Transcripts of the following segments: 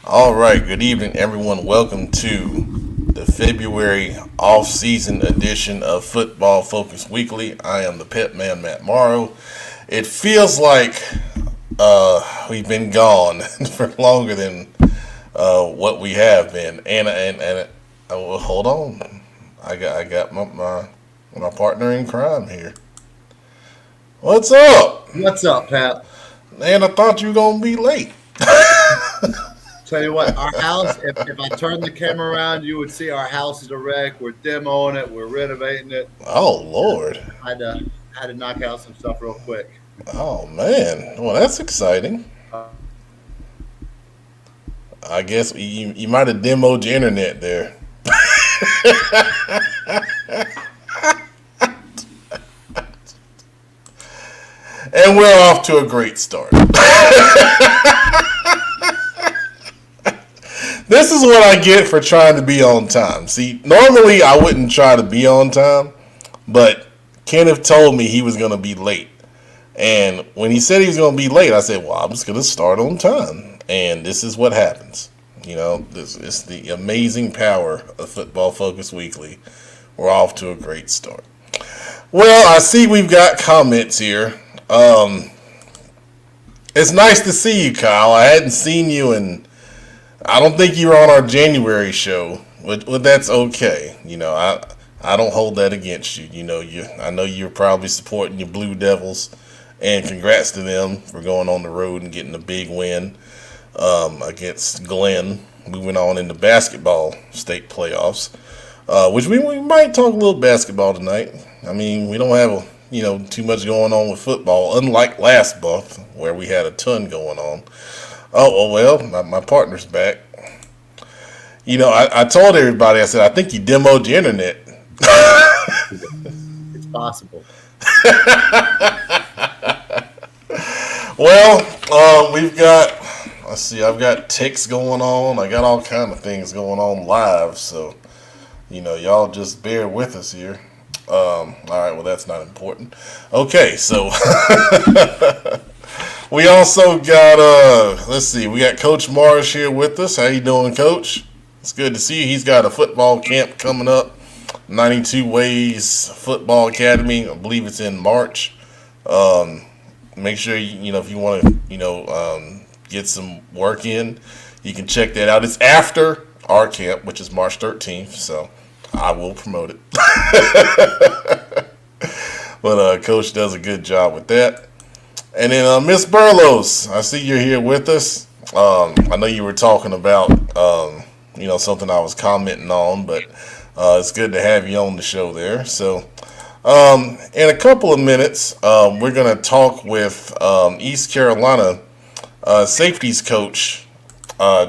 All right, good evening, everyone. Welcome to the February off-season edition of Football Focus Weekly. I am the pet man, Matt Morrow. It feels like we've been gone for longer than what we have been. Well, hold on, I got my partner in crime here. What's up, What's up, Pat? man? I thought you were gonna be late. Tell you what, our house, if I turned the camera around, you would see our house is a wreck. We're demoing it, we're renovating it. Oh Lord. I had to knock out some stuff real quick. Oh man, well that's exciting. Uh, I guess you might have demoed your internet there. And we're off to a great start. This is what I get for trying to be on time. See, normally I wouldn't try to be on time, but Kenneth told me he was going to be late. And when he said he was going to be late, I said, well, I'm just going to start on time. And this is what happens. You know, this is the amazing power of Football Focus Weekly. We're off to a great start. Well, I see we've got comments here. It's nice to see you, Kyle. I hadn't seen you in, I don't think you were on our January show, but that's okay. You know, I don't hold that against you. You know, I know you're probably supporting your Blue Devils, and congrats to them for going on the road and getting a big win against Glenn, moving on into basketball state playoffs, which we might talk a little basketball tonight. I mean, we don't have too much going on with football, unlike last month where we had a ton going on. Oh, well, my partner's back. You know, I told everybody, I said, I think you demoed your internet. it's possible. Well, we've got, let's see, I've got texts going on. I got all kind of things going on live. So, y'all just bear with us here. All right, well, that's not important. Okay, so we also got, let's see, we got Coach Morris here with us. How you doing, Coach? It's good to see you. He's got a football camp coming up, 92 Ways Football Academy. I believe it's in March. Make sure, if you want to, get some work in, you can check that out. It's after our camp, which is March 13th, so I will promote it. But Coach does a good job with that. And then Miss Burlos, I see you're here with us. I know you were talking about something I was commenting on, but it's good to have you on the show there. So in a couple of minutes, we're going to talk with East Carolina Safeties coach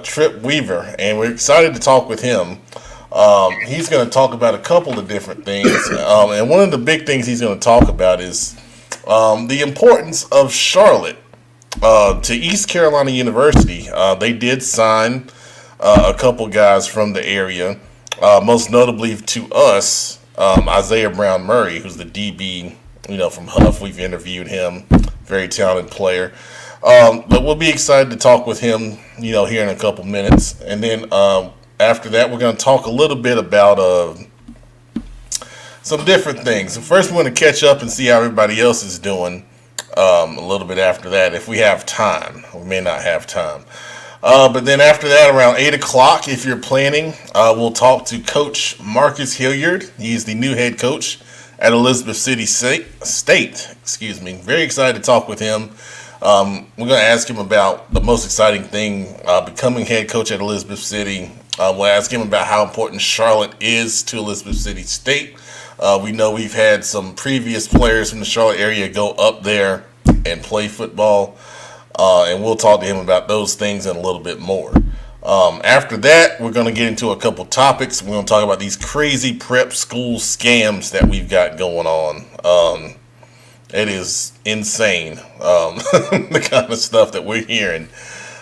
Tripp Weaver, and we're excited to talk with him. He's going to talk about a couple of different things, and one of the big things he's going to talk about is the importance of Charlotte to East Carolina University. They did sign a couple guys from the area, most notably to us, Isaiah Brown Murray, who's the DB, from Huff. We've interviewed him, very talented player. But we'll be excited to talk with him, here in a couple minutes, and then after that, we're going to talk a little bit about some different things. So first, we're going to catch up and see how everybody else is doing a little bit after that, if we have time. We may not have time. But then after that, around 8 o'clock, if you're planning, we'll talk to Coach Marcus Hilliard. He's the new head coach at Elizabeth City State. Excuse me. Very excited to talk with him. We're going to ask him about the most exciting thing, becoming head coach at Elizabeth City. We'll ask him about how important Charlotte is to Elizabeth City State. We know we've had some previous players from the Charlotte area go up there and play football, and we'll talk to him about those things and a little bit more. After that, we're going to get into a couple topics. We're going to talk about these crazy prep school scams that we've got going on. It is insane, the kind of stuff that we're hearing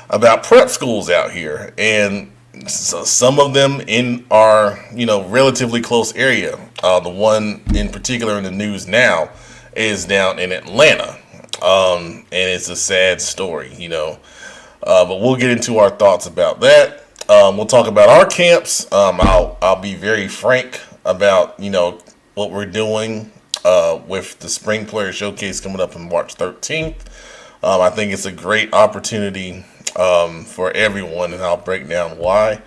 about prep schools out here. And so some of them in our, relatively close area. The one in particular in the news now is down in Atlanta. And it's a sad story, But we'll get into our thoughts about that. We'll talk about our camps. I'll be very frank about what we're doing with the Spring Player Showcase coming up on March 13th. I think it's a great opportunity for everyone, and I'll break down why.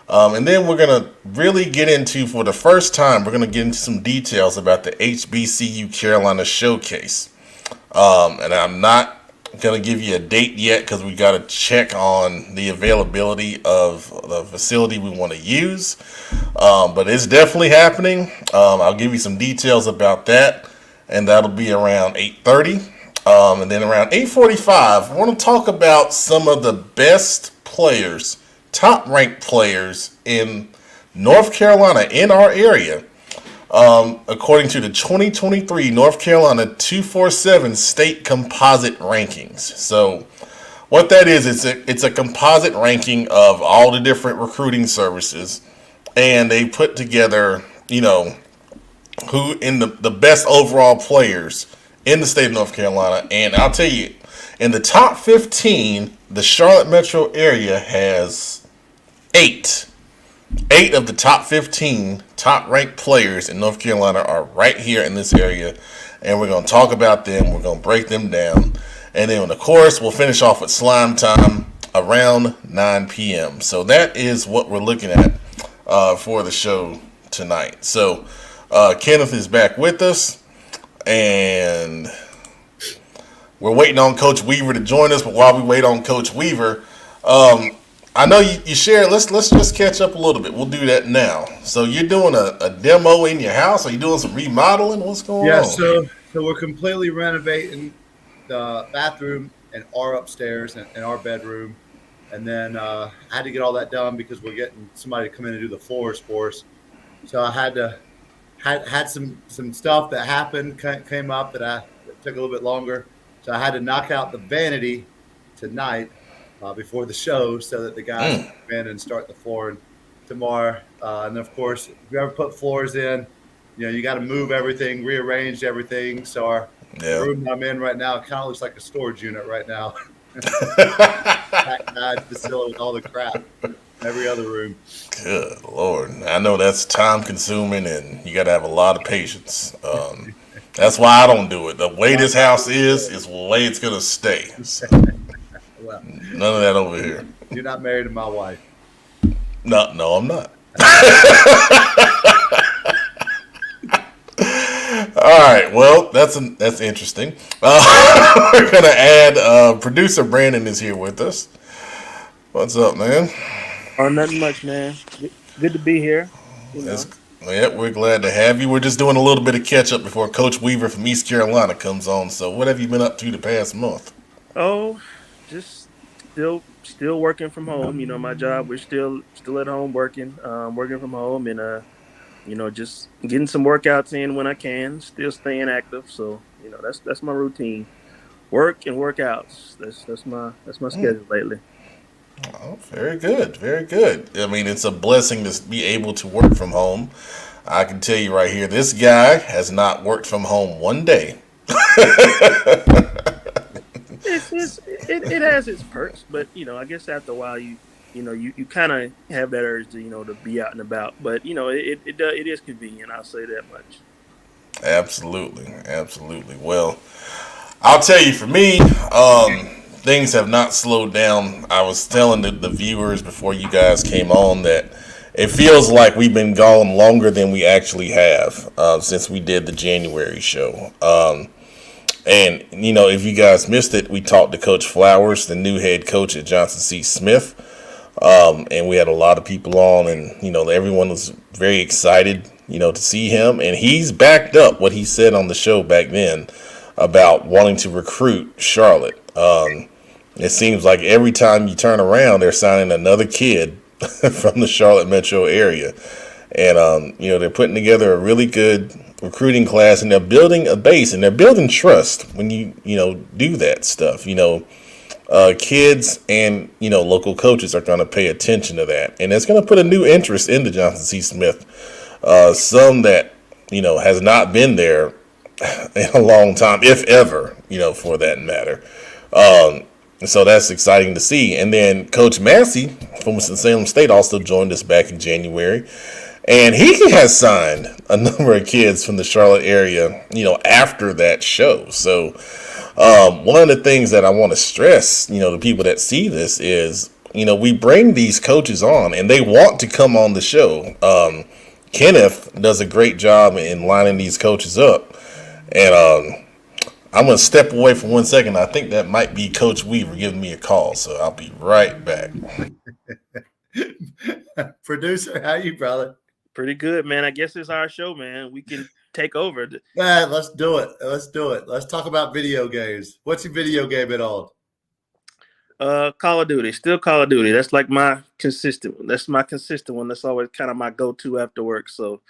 And then we're going to really get into, for the first time, we're going to get into some details about the Hbcu Carolina Showcase. And I'm not going to give you a date yet because we got to check on the availability of the facility we want to use. But it's definitely happening. I'll give you some details about that, and that'll be around 8:30. And then around 8:45, I want to talk about some of the best players, top-ranked players in North Carolina, in our area, according to the 2023 North Carolina 247 State Composite Rankings. So what that is, it's a composite ranking of all the different recruiting services, and they put together, who in the best overall players in the state of North Carolina. And I'll tell you, in the top 15, the Charlotte metro area has 8 of the top 15 top-ranked players in North Carolina are right here in this area, and we're going to talk about them. We're going to break them down, and then, of course, we'll finish off with slime time around 9 p.m. So that is what we're looking at for the show tonight. So Kenneth is back with us, and we're waiting on Coach Weaver to join us. But while we wait on Coach Weaver, I know you shared. Let's just catch up a little bit. We'll do that now. So you're doing a demo in your house? Are you doing some remodeling? What's going on? Yeah, so we're completely renovating the bathroom and our upstairs and our bedroom, and then I had to get all that done because we're getting somebody to come in and do the floors for us. So I had some stuff that happened, came up that took a little bit longer. So I had to knock out the vanity tonight before the show so that the guys can come in and start the flooring tomorrow. And, of course, if you ever put floors in, you got to move everything, rearrange everything. So the room I'm in right now kind of looks like a storage unit right now. Packed facility with all the crap in every other room. Good Lord. I know that's time-consuming, and you got to have a lot of patience. That's why I don't do it. The way this house is the way it's going to stay. So, well, none of that over here. You're not married to my wife. No, I'm not. All right. Well, that's interesting. We're going to add producer Brandon is here with us. What's up, man? Oh, nothing much, man. Good to be here. Yeah, we're glad to have you. We're just doing a little bit of catch up before Coach Weaver from East Carolina comes on. So, what have you been up to the past month? Oh, just still working from home. My job. We're still at home working from home, and just getting some workouts in when I can. Still staying active. So, that's my routine. Work and workouts. That's my schedule lately. Oh, very good. Very good. I mean, it's a blessing to be able to work from home. I can tell you right here, this guy has not worked from home one day. It has its perks, but I guess after a while you kind of have that urge to be out and about. But it is convenient. I'll say that much. Absolutely. Well, I'll tell you, for me, things have not slowed down. I was telling the viewers before you guys came on that it feels like we've been gone longer than we actually have since we did the January show. And, if you guys missed it, we talked to Coach Flowers, the new head coach at Johnson C. Smith. And we had a lot of people on, and, everyone was very excited, to see him. And he's backed up what he said on the show back then about wanting to recruit Charlotte. It seems like every time you turn around, they're signing another kid from the Charlotte metro area. And, they're putting together a really good recruiting class, and they're building a base, and they're building trust when you do that stuff. Kids and, local coaches are going to pay attention to that. And it's going to put a new interest into Johnson C. Smith. Some that, has not been there in a long time, if ever, for that matter. So that's exciting to see. And then Coach Massey from Winston-Salem State also joined us back in January. And he has signed a number of kids from the Charlotte area, after that show. So one of the things that I want to stress, the people that see this is, we bring these coaches on and they want to come on the show. Kenneth does a great job in lining these coaches up. And I'm going to step away for 1 second. I think that might be Coach Weaver giving me a call, so I'll be right back. Producer, how you, brother? Pretty good, man. I guess it's our show, man. We can take over. Man, let's do it. Let's talk about video games. What's your video game at all? Call of Duty. Still Call of Duty. That's like my consistent one. That's my consistent one. That's always kind of my go-to after work. So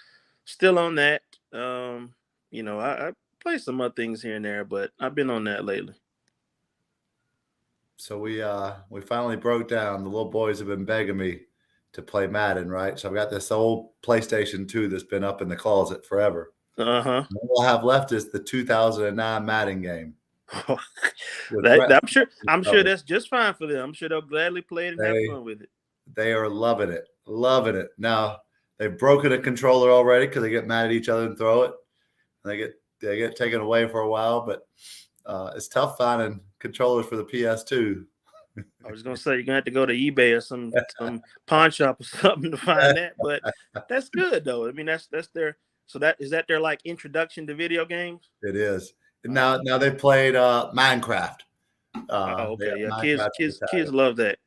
still on that. I play some other things here and there, but I've been on that lately. So we finally broke down. The little boys have been begging me to play Madden, right? So I've got this old PlayStation 2 that's been up in the closet forever. Uh-huh. All I have left is the 2009 Madden game. I'm sure that's just fine for them. I'm sure they'll gladly play it and have fun with it. They are loving it. Now they've broken a controller already because they get mad at each other and throw it. And they get taken away for a while, but it's tough finding controllers for the PS2. I was gonna say you're gonna have to go to eBay or some pawn shop or something to find that, but that's good though. I mean, that's their is that their like introduction to video games? It is. Now they played Minecraft. Okay, yeah, kids love that.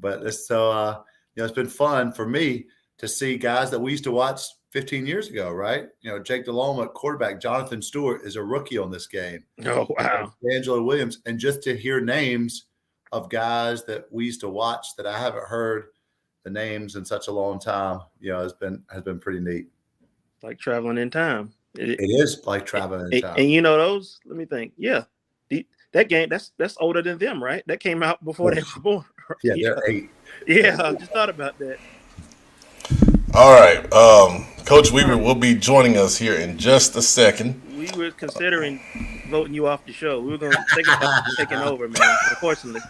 But it's it's been fun for me to see guys that we used to watch 15 years ago, right? Jake Delhomme at quarterback, Jonathan Stewart is a rookie on this game. Oh, wow. Angelo Williams, and just to hear names of guys that we used to watch that I haven't heard the names in such a long time, has been pretty neat. Like traveling in time. It is like traveling in time. And those, let me think. Yeah. That game, that's older than them, right? That came out before they were born. Yeah, they're 8. Yeah, I just thought about that. All right. Coach Weaver will be joining us here in just a second. We were considering voting you off the show. We were going to think about taking over, man, unfortunately.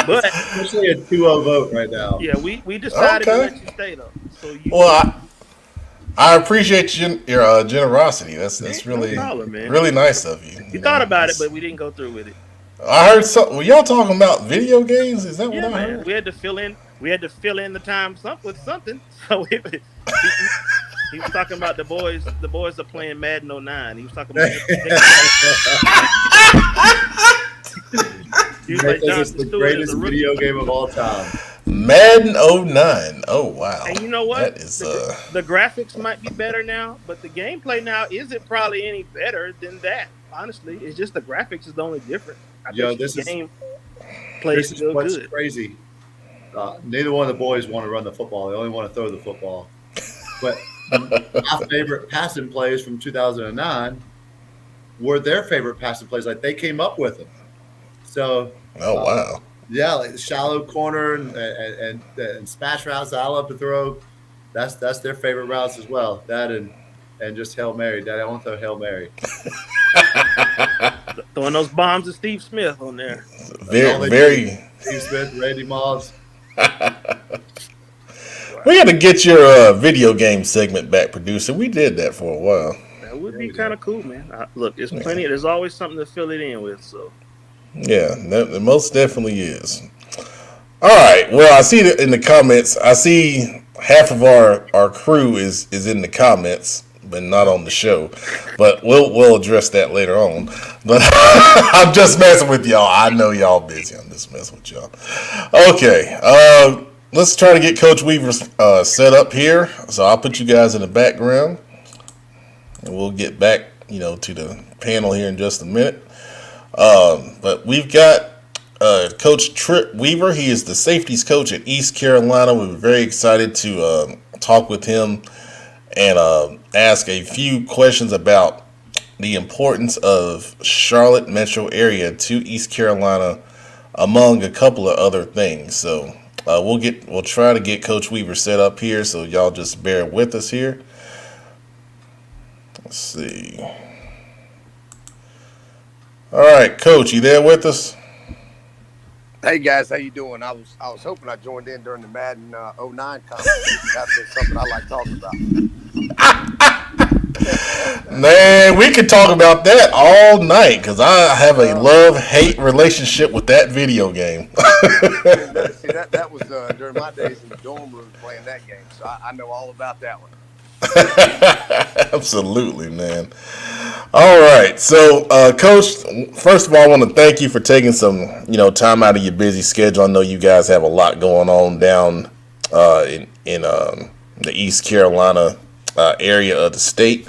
But especially a 2-0 vote right now. Yeah, we decided to let you stay, though. So I appreciate your generosity. That's really, no problem, man. Really nice of you. You thought about it, but we didn't go through with it. I heard something. Were y'all talking about video games? Is that what I heard? We had to fill in the time with something. So he was talking about the boys. The boys are playing Madden 09. He was talking about. He was like, this is the greatest video game of all time. Madden 09. Oh wow! And you know what? That is the graphics might be better now, but the gameplay now isn't probably any better than that. Honestly, it's just the graphics is the only difference. This is what's good. Crazy. Neither one of the boys want to run the football. They only want to throw the football. But my favorite passing plays from 2009 were their favorite passing plays. Like they came up with them. So. Oh wow. Yeah, like the shallow corner and smash routes that I love to throw. That's their favorite routes as well. That and just Hail Mary. Daddy, I want to throw Hail Mary. Throwing those bombs to Steve Smith on there. Very. Steve Smith, Randy Moss. We had to get your video game segment back, producer. We did that for a while. That would be kind of cool, man. Look, there's plenty. There's always something to fill it in with. So. Yeah, that most definitely is. All right. Well, I see that in the comments. I see half of our crew is in the comments, but not on the show. But we'll address that later on. But I'm just messing with y'all. I know y'all busy. I'm just messing with y'all. Okay. Let's try to get Coach Weaver set up here. So I'll put you guys in the background, and we'll get back, to the panel here in just a minute. But we've got Coach Tripp Weaver. He is the safeties coach at East Carolina. We're very excited to talk with him and ask a few questions about the importance of Charlotte metro area to East Carolina, among a couple of other things. So we'll try to get Coach Weaver set up here. So y'all just bear with us here. Let's see. All right, Coach, you there with us? Hey guys, how you doing? I was hoping I joined in during the Madden 09 conversation. That's been something I like talking about. Man, we could talk about that all night because I have a love-hate relationship with that video game. See, that was during my days in the dorm room playing that game, so I know all about that one. Absolutely, man. All right, so Coach, first of all, I want to thank you for taking some, time out of your busy schedule. I know you guys have a lot going on down in the East Carolina area of the state.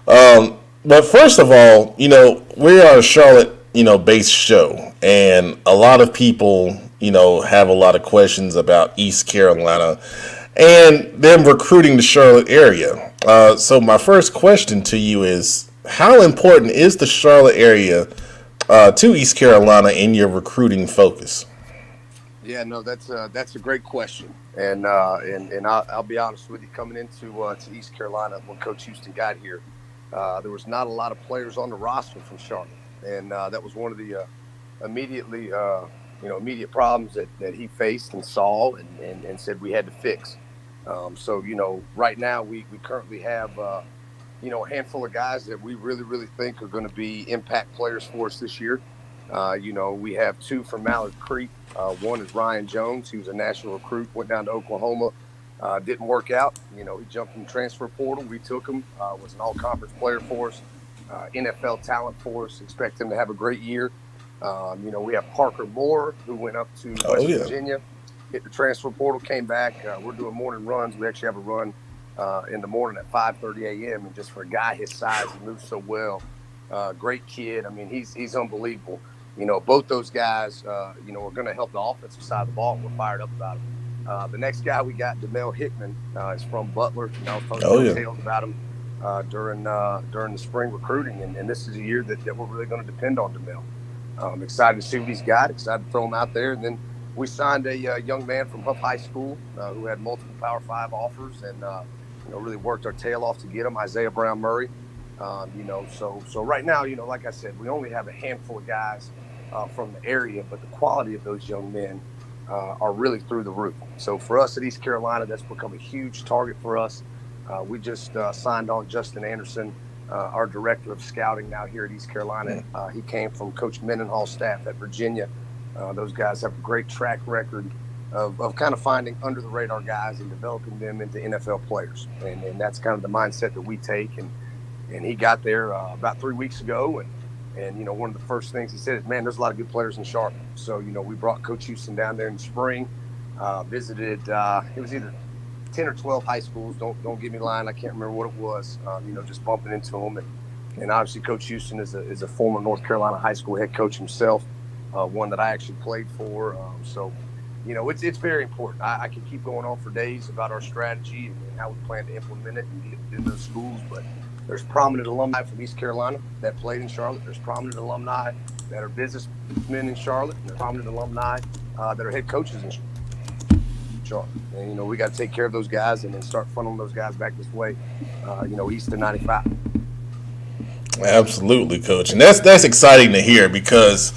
But first of all, we are a Charlotte, based show, and a lot of people, have a lot of questions about East Carolina and them recruiting the Charlotte area. So my first question to you is, how important is the Charlotte area to East Carolina in your recruiting focus? Yeah, no, that's a great question, and I'll be honest with you. Coming into to East Carolina when Coach Houston got here, there was not a lot of players on the roster from Charlotte, and that was one of the immediate problems that he faced and saw and said we had to fix. So right now we currently have a handful of guys that we really think are going to be impact players for us this year. We have two from Mallard Creek. One is Ryan Jones, who's a national recruit, went down to Oklahoma, didn't work out. He jumped from the transfer portal. We took him, was an all-conference player for us, NFL talent for us. Expect him to have a great year. We have Parker Moore, who went up to West Virginia, hit the transfer portal, came back. We're doing morning runs. We actually have a run in the morning at 5:30 a.m. And just for a guy his size, he moves so well. Great kid. I mean, he's unbelievable. Both those guys, are going to help the offensive side of the ball. We're fired up about it. The next guy we got, Demel Hickman, is from Butler. I was talking tales about him during the spring recruiting, and this is a year that we're really going to depend on Demel. I'm excited to see what he's got. Excited to throw him out there, and then we signed a young man from Huff High School who had multiple Power 5 offers, and really worked our tail off to get him, Isaiah Brown Murray. So right now, like I said, we only have a handful of guys from the area, but the quality of those young men are really through the roof. So for us at East Carolina, that's become a huge target for us. We just signed on Justin Anderson, our director of scouting now here at East Carolina. He came from Coach Mendenhall's staff at Virginia. Those guys have a great track record of kind of finding under the radar guys and developing them into NFL players. And that's kind of the mindset that we take. And he got there about 3 weeks ago. And one of the first things he said is, man, there's a lot of good players in Charlotte. So, we brought Coach Houston down there in the spring, visited, it was either 10 or 12 high schools. Don't get me lying. I can't remember what it was, just bumping into them. And obviously Coach Houston is a former North Carolina high school head coach himself, one that I actually played for. It's very important. I can keep going on for days about our strategy and how we plan to implement it and get it in those schools, but there's prominent alumni from East Carolina that played in Charlotte. There's prominent alumni that are businessmen in Charlotte, and there's prominent alumni that are head coaches in Charlotte. And, we got to take care of those guys and then start funneling those guys back this way, east of 95. Absolutely, Coach. And that's exciting to hear because,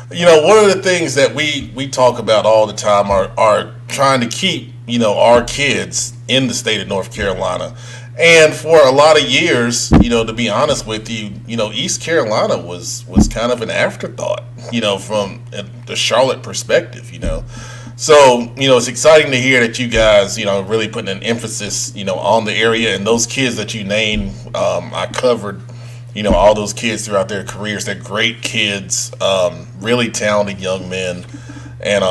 one of the things that we talk about all the time are trying to keep, our kids in the state of North Carolina. And for a lot of years, to be honest with you, East Carolina was kind of an afterthought, from the Charlotte perspective, So, it's exciting to hear that you guys, really putting an emphasis, on the area. And those kids that you named, I covered, all those kids throughout their careers. They're great kids, really talented young men. And,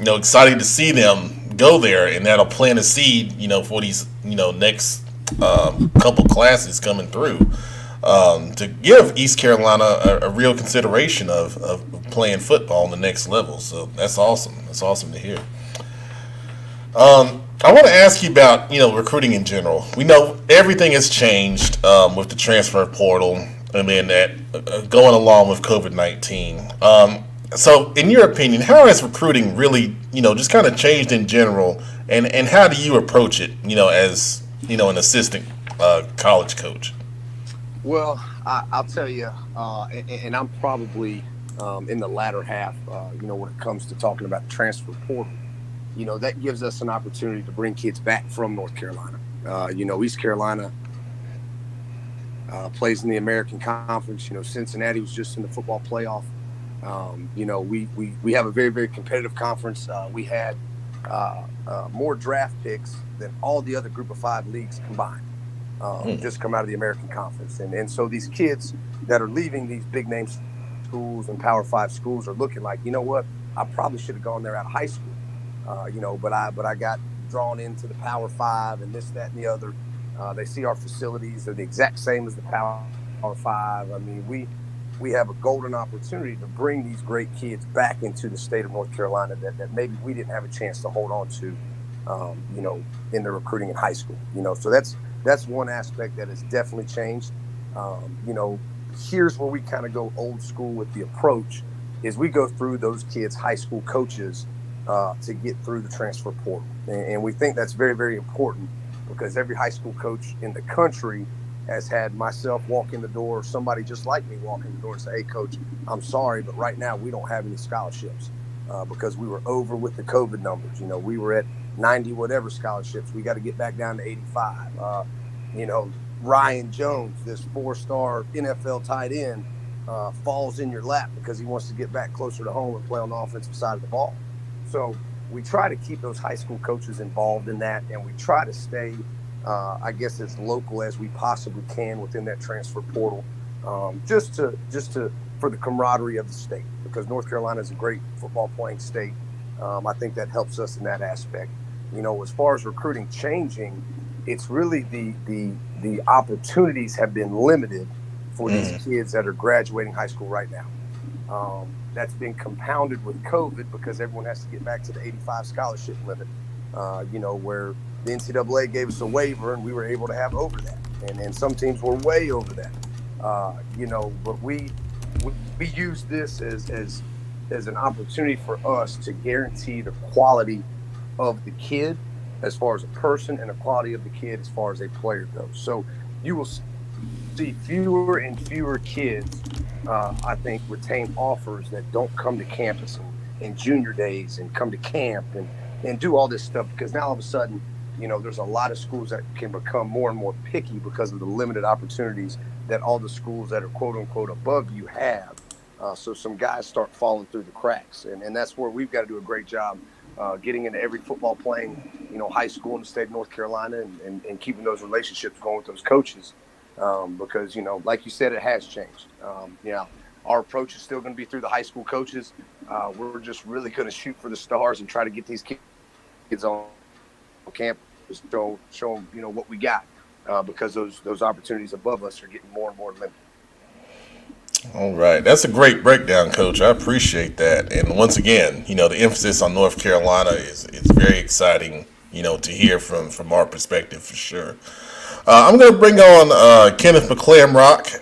exciting to see them go there. And that'll plant a seed, for these, next couple classes coming through to give East Carolina a real consideration of playing football on the next level. So that's awesome. That's awesome to hear. I want to ask you about, recruiting in general. We know everything has changed with the transfer portal and then that going along with COVID-19. So in your opinion, how has recruiting really, just kind of changed in general, and how do you approach it, as an assistant college coach? Well, I'll tell you, and I'm probably in the latter half, when it comes to talking about the transfer portal, that gives us an opportunity to bring kids back from North Carolina. East Carolina plays in the American Conference. Cincinnati was just in the football playoff. We have a very, very competitive conference. We had more draft picks than all the other Group of 5 leagues combined. Just come out of the American Conference. And so these kids that are leaving these big name schools and Power 5 schools are looking like, you know what, I probably should have gone there out of high school, but I got drawn into the Power 5 and this, that, and the other. They see our facilities. They're the exact same as the Power 5. I mean, we have a golden opportunity to bring these great kids back into the state of North Carolina that maybe we didn't have a chance to hold on to, in the recruiting in high school. So that's one aspect that has definitely changed. Here's where we kind of go old school with the approach is we go through those kids' high school coaches to get through the transfer portal. And we think that's very, very important because every high school coach in the country has had myself walk in the door, or somebody just like me walk in the door and say, hey, coach, I'm sorry, but right now we don't have any scholarships because we were over with the COVID numbers. We were at 90 whatever scholarships. We got to get back down to 85. Ryan Jones, this 4-star NFL tight end, falls in your lap because he wants to get back closer to home and play on the offensive side of the ball. So we try to keep those high school coaches involved in that, and we try to stay, as local as we possibly can within that transfer portal, just for the camaraderie of the state, because North Carolina is a great football playing state. I think that helps us in that aspect. As far as recruiting changing, it's really the opportunities have been limited for these kids that are graduating high school right now. That's been compounded with COVID because everyone has to get back to the 85 scholarship limit, where the NCAA gave us a waiver and we were able to have over that. And some teams were way over that, but we use this as an opportunity for us to guarantee the quality of the kid as far as a person and the quality of the kid as far as a player goes. So you will see fewer and fewer kids, I think, retain offers that don't come to campus and junior days and come to camp and do all this stuff, because now all of a sudden, there's a lot of schools that can become more and more picky because of the limited opportunities that all the schools that are quote unquote above you have. So some guys start falling through the cracks, and that's where we've got to do a great job getting into every football playing, high school in the state of North Carolina and keeping those relationships going with those coaches. Because, like you said, it has changed. Our approach is still going to be through the high school coaches. We're just really going to shoot for the stars and try to get these kids on campus, show them, what we got, because those opportunities above us are getting more and more limited. All right. That's a great breakdown, Coach. I appreciate that. And once again, the emphasis on North Carolina is very exciting, to hear from our perspective for sure. I'm going to bring on Kenneth Mclambrock,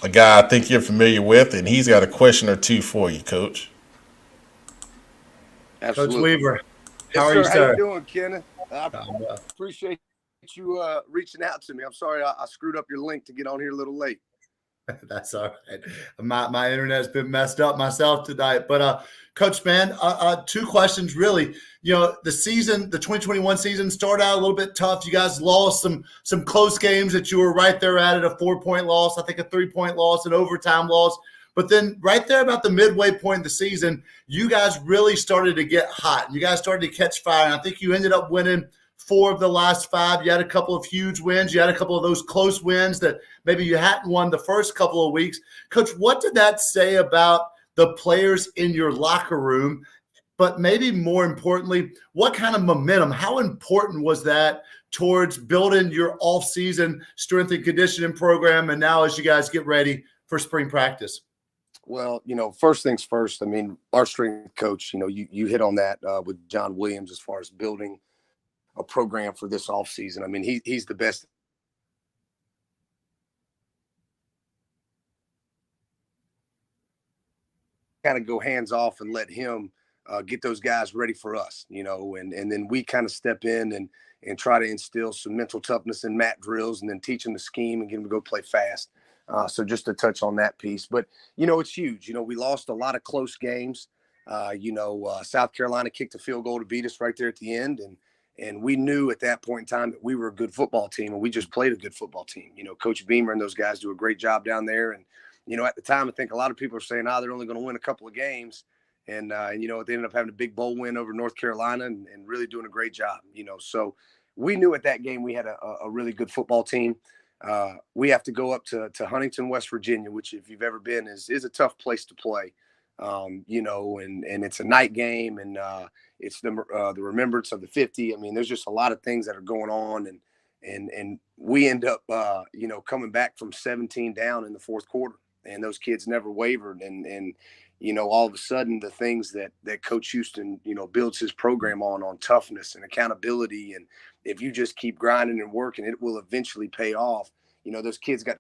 a guy I think you're familiar with, and he's got a question or two for you, Coach. Absolutely. Coach Weaver, how are you, sir? How you doing, Kenneth? I appreciate you reaching out to me. I'm sorry I screwed up your link to get on here a little late. That's all right. My internet's been messed up myself tonight. But Coach, man, two questions really. The season, the 2021 season started out a little bit tough. You guys lost some close games that you were right there at it, a 4-point loss, I think a 3-point loss, an overtime loss. But then right there about the midway point of the season, you guys really started to get hot. You guys started to catch fire. And I think you ended up winning 4 of the last 5. You had a couple of huge wins. You had a couple of those close wins that maybe you hadn't won the first couple of weeks. Coach, what did that say about the players in your locker room? But maybe more importantly, what kind of momentum, how important was that towards building your off-season strength and conditioning program, and now as you guys get ready for spring practice? Well, first things first, our strength coach, you hit on that with John Williams as far as building a program for this offseason. He's the best. Kind of go hands off and let him get those guys ready for us, and then we kind of step in and try to instill some mental toughness in mat drills and then teach them the scheme and get them to go play fast. So just to touch on that piece, but it's huge. We lost a lot of close games. South Carolina kicked a field goal to beat us right there at the end, and we knew at that point in time that we were a good football team, and we just played a good football team. Coach Beamer and those guys do a great job down there, and at the time I think a lot of people are saying, they're only going to win a couple of games, and they ended up having a big bowl win over North Carolina and really doing a great job. So we knew at that game we had a really good football team. We have to go up to Huntington, West Virginia, which if you've ever been is a tough place to play. And it's a night game, and it's the remembrance of the 50. I mean, there's just a lot of things that are going on, and we end up coming back from 17 down in the fourth quarter, and those kids never wavered, and all of a sudden the things that Coach Houston builds his program on toughness and accountability, and if you just keep grinding and working, it will eventually pay off. Those kids got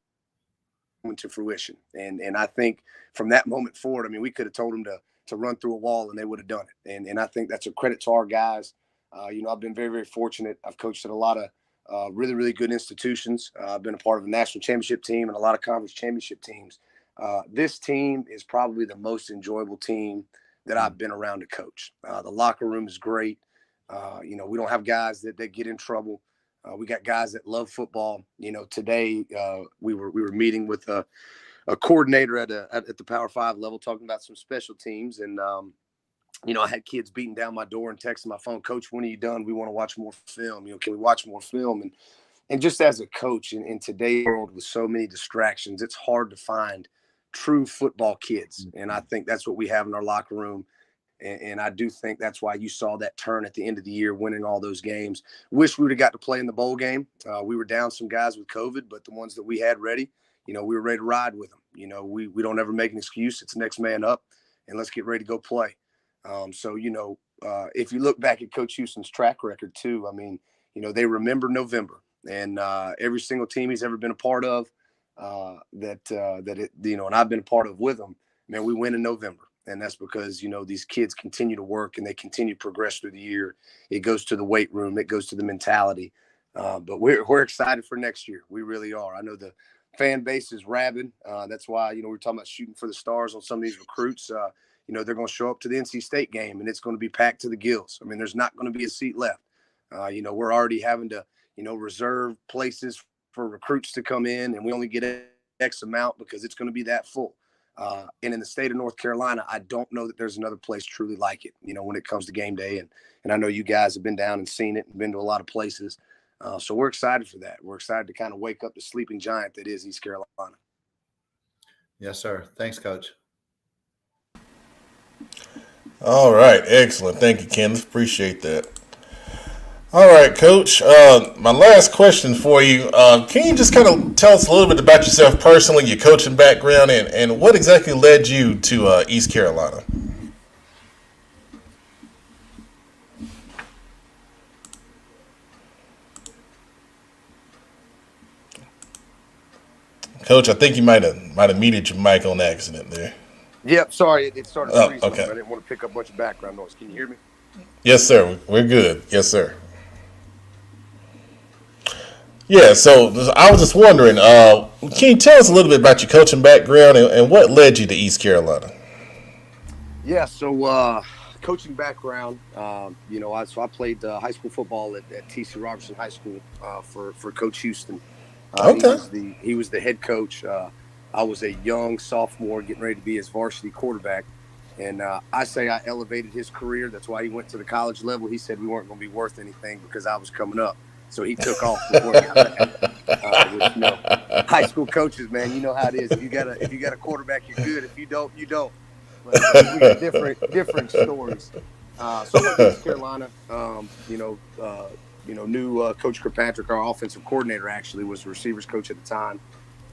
into fruition. And I think from that moment forward, I mean, we could have told them to run through a wall and they would have done it. And I think that's a credit to our guys. I've been very, very fortunate. I've coached at a lot of really, really good institutions. I've been a part of a national championship team and a lot of conference championship teams. This team is probably the most enjoyable team that I've been around to coach. The locker room is great. We don't have guys that get in trouble. We got guys that love football. Today we were meeting with a coordinator at the Power 5 level, talking about some special teams. And, I had kids beating down my door and texting my phone, Coach, when are you done? We want to watch more film. Can we watch more film? And just as a coach in today's world with so many distractions, it's hard to find true football kids. And I think that's what we have in our locker room. And I do think that's why you saw that turn at the end of the year, winning all those games. Wish we would have got to play in the bowl game. We were down some guys with COVID, but the ones that we had ready, we were ready to ride with them. We don't ever make an excuse. It's next man up, and let's get ready to go play. If you look back at Coach Houston's track record too, I mean, they remember November, and every single team he's ever been a part of, and I've been a part of with them, man, we win in November. And that's because, these kids continue to work and they continue to progress through the year. It goes to the weight room. It goes to the mentality. But we're excited for next year. We really are. I know the fan base is rabid. That's why, we're talking about shooting for the stars on some of these recruits. They're going to show up to the NC State game and it's going to be packed to the gills. I mean, there's not going to be a seat left. We're already having to, reserve places for recruits to come in, and we only get X amount because it's going to be that full. And in the state of North Carolina, I don't know that there's another place truly like it, when it comes to game day. And I know you guys have been down and seen it and been to a lot of places. So we're excited for that. We're excited to kind of wake up the sleeping giant that is East Carolina. Yes, sir. Thanks, Coach. All right. Excellent. Thank you, Kenneth. Appreciate that. All right, Coach. My last question for you. Can you just kind of tell us a little bit about yourself personally, your coaching background, and what exactly led you to East Carolina? Coach, I think you might have muted your mic on accident there. Yep, sorry, it started freezing. Okay. I didn't want to pick up a bunch of background noise. Can you hear me? Yes, sir. We're good. Yes, sir. Yeah, so I was just wondering, can you tell us a little bit about your coaching background and what led you to East Carolina? Yeah, so coaching background, I played high school football at T.C. Robertson High School for Coach Houston. Okay. He was the head coach. I was a young sophomore getting ready to be his varsity quarterback. And I say I elevated his career. That's why he went to the college level. He said we weren't going to be worth anything because I was coming up. So he took off before he got back. High school coaches, man, you know how it is. If you got a quarterback, you're good. If you don't, you don't. But we got different stories. So I went to East Carolina. Knew Coach Kirkpatrick, our offensive coordinator, actually was the receivers coach at the time.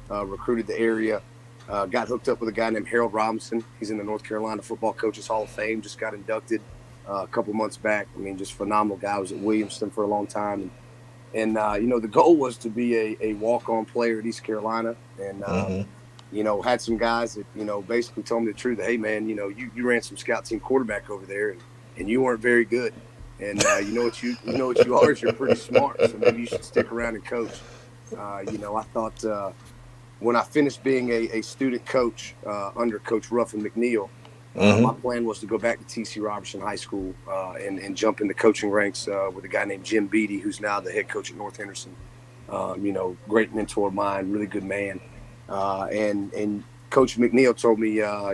Recruited the area. Got hooked up with a guy named Harold Robinson. He's in the North Carolina Football Coaches Hall of Fame. Just got inducted a couple months back. I mean, just phenomenal guy. I was at Williamston for a long time. And the goal was to be a walk-on player at East Carolina. And, had some guys that, basically told me the truth. Hey, man, you ran some scout team quarterback over there and you weren't very good. And you know what you are is you're pretty smart. So maybe you should stick around and coach. I thought, when I finished being a student coach under Coach Ruffin McNeil, my plan was to go back to T.C. Robertson High School and jump in the coaching ranks with a guy named Jim Beatty, who's now the head coach at North Henderson. Great mentor of mine, really good man. And Coach McNeil told me,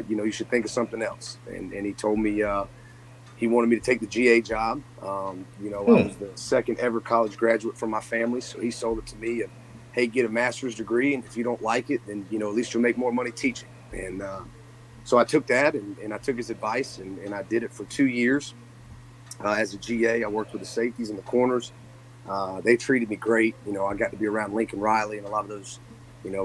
you should think of something else. And he told me he wanted me to take the GA job. I was the second ever college graduate from my family. So he sold it to me of, hey, get a master's degree. And if you don't like it, then, at least you'll make more money teaching. And so I took that and I took his advice and I did it for 2 years. As a GA, I worked with the safeties and the corners. They treated me great. I got to be around Lincoln Riley and a lot of those,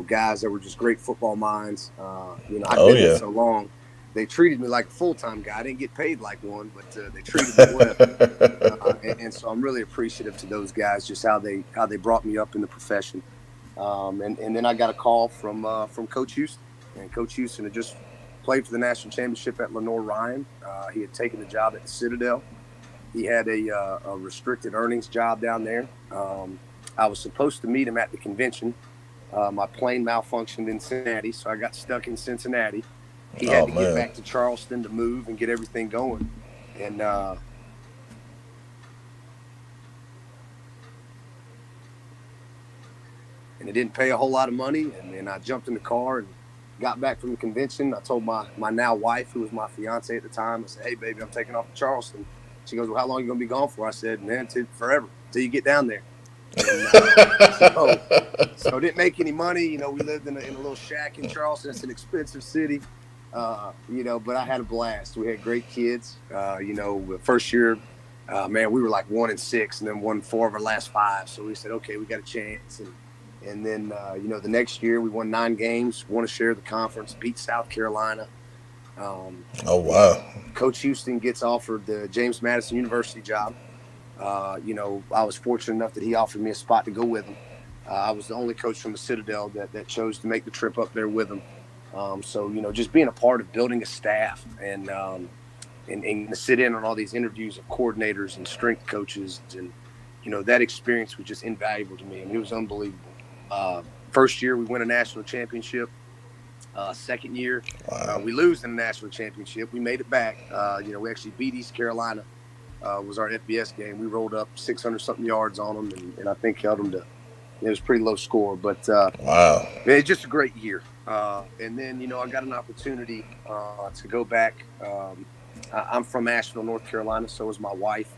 guys that were just great football minds. I've been there so long. They treated me like a full-time guy. I didn't get paid like one, but they treated me well. And so I'm really appreciative to those guys, just how they brought me up in the profession. And then I got a call from Coach Houston. And Coach Houston had just played for the national championship at Lenore Ryan. He had taken the job at the Citadel. He had a restricted earnings job down there. I was supposed to meet him at the convention. My plane malfunctioned in Cincinnati, so I got stuck in Cincinnati. He had to get back to Charleston to move and get everything going. And it didn't pay a whole lot of money. And I jumped in the car and got back from the convention. I told my now wife, who was my fiance at the time, I said, hey, baby, I'm taking off to Charleston. She goes, well, how long are you going to be gone for? I said, man, forever, till you get down there. And, so didn't make any money. We lived in a little shack in Charleston. It's an expensive city, but I had a blast. We had great kids. First year, man, we were like 1-6 and then won 4 of our last 5. So we said, okay, we got a chance. And then, the next year we won 9 games, won a share of the conference, beat South Carolina. Oh, wow. Coach Houston gets offered the James Madison University job. I was fortunate enough that he offered me a spot to go with him. I was the only coach from the Citadel that chose to make the trip up there with him. So just being a part of building a staff and to sit in on all these interviews of coordinators and strength coaches. And, that experience was just invaluable to me. I mean, it was unbelievable. First year, we win a national championship. Second year, we lose in the national championship. We made it back. We actually beat East Carolina. Was our FBS game. We rolled up 600-something yards on them, and I think held them to. It was a pretty low score, but wow, man, it's just a great year. And then I got an opportunity to go back. I'm from Asheville, North Carolina. So was my wife.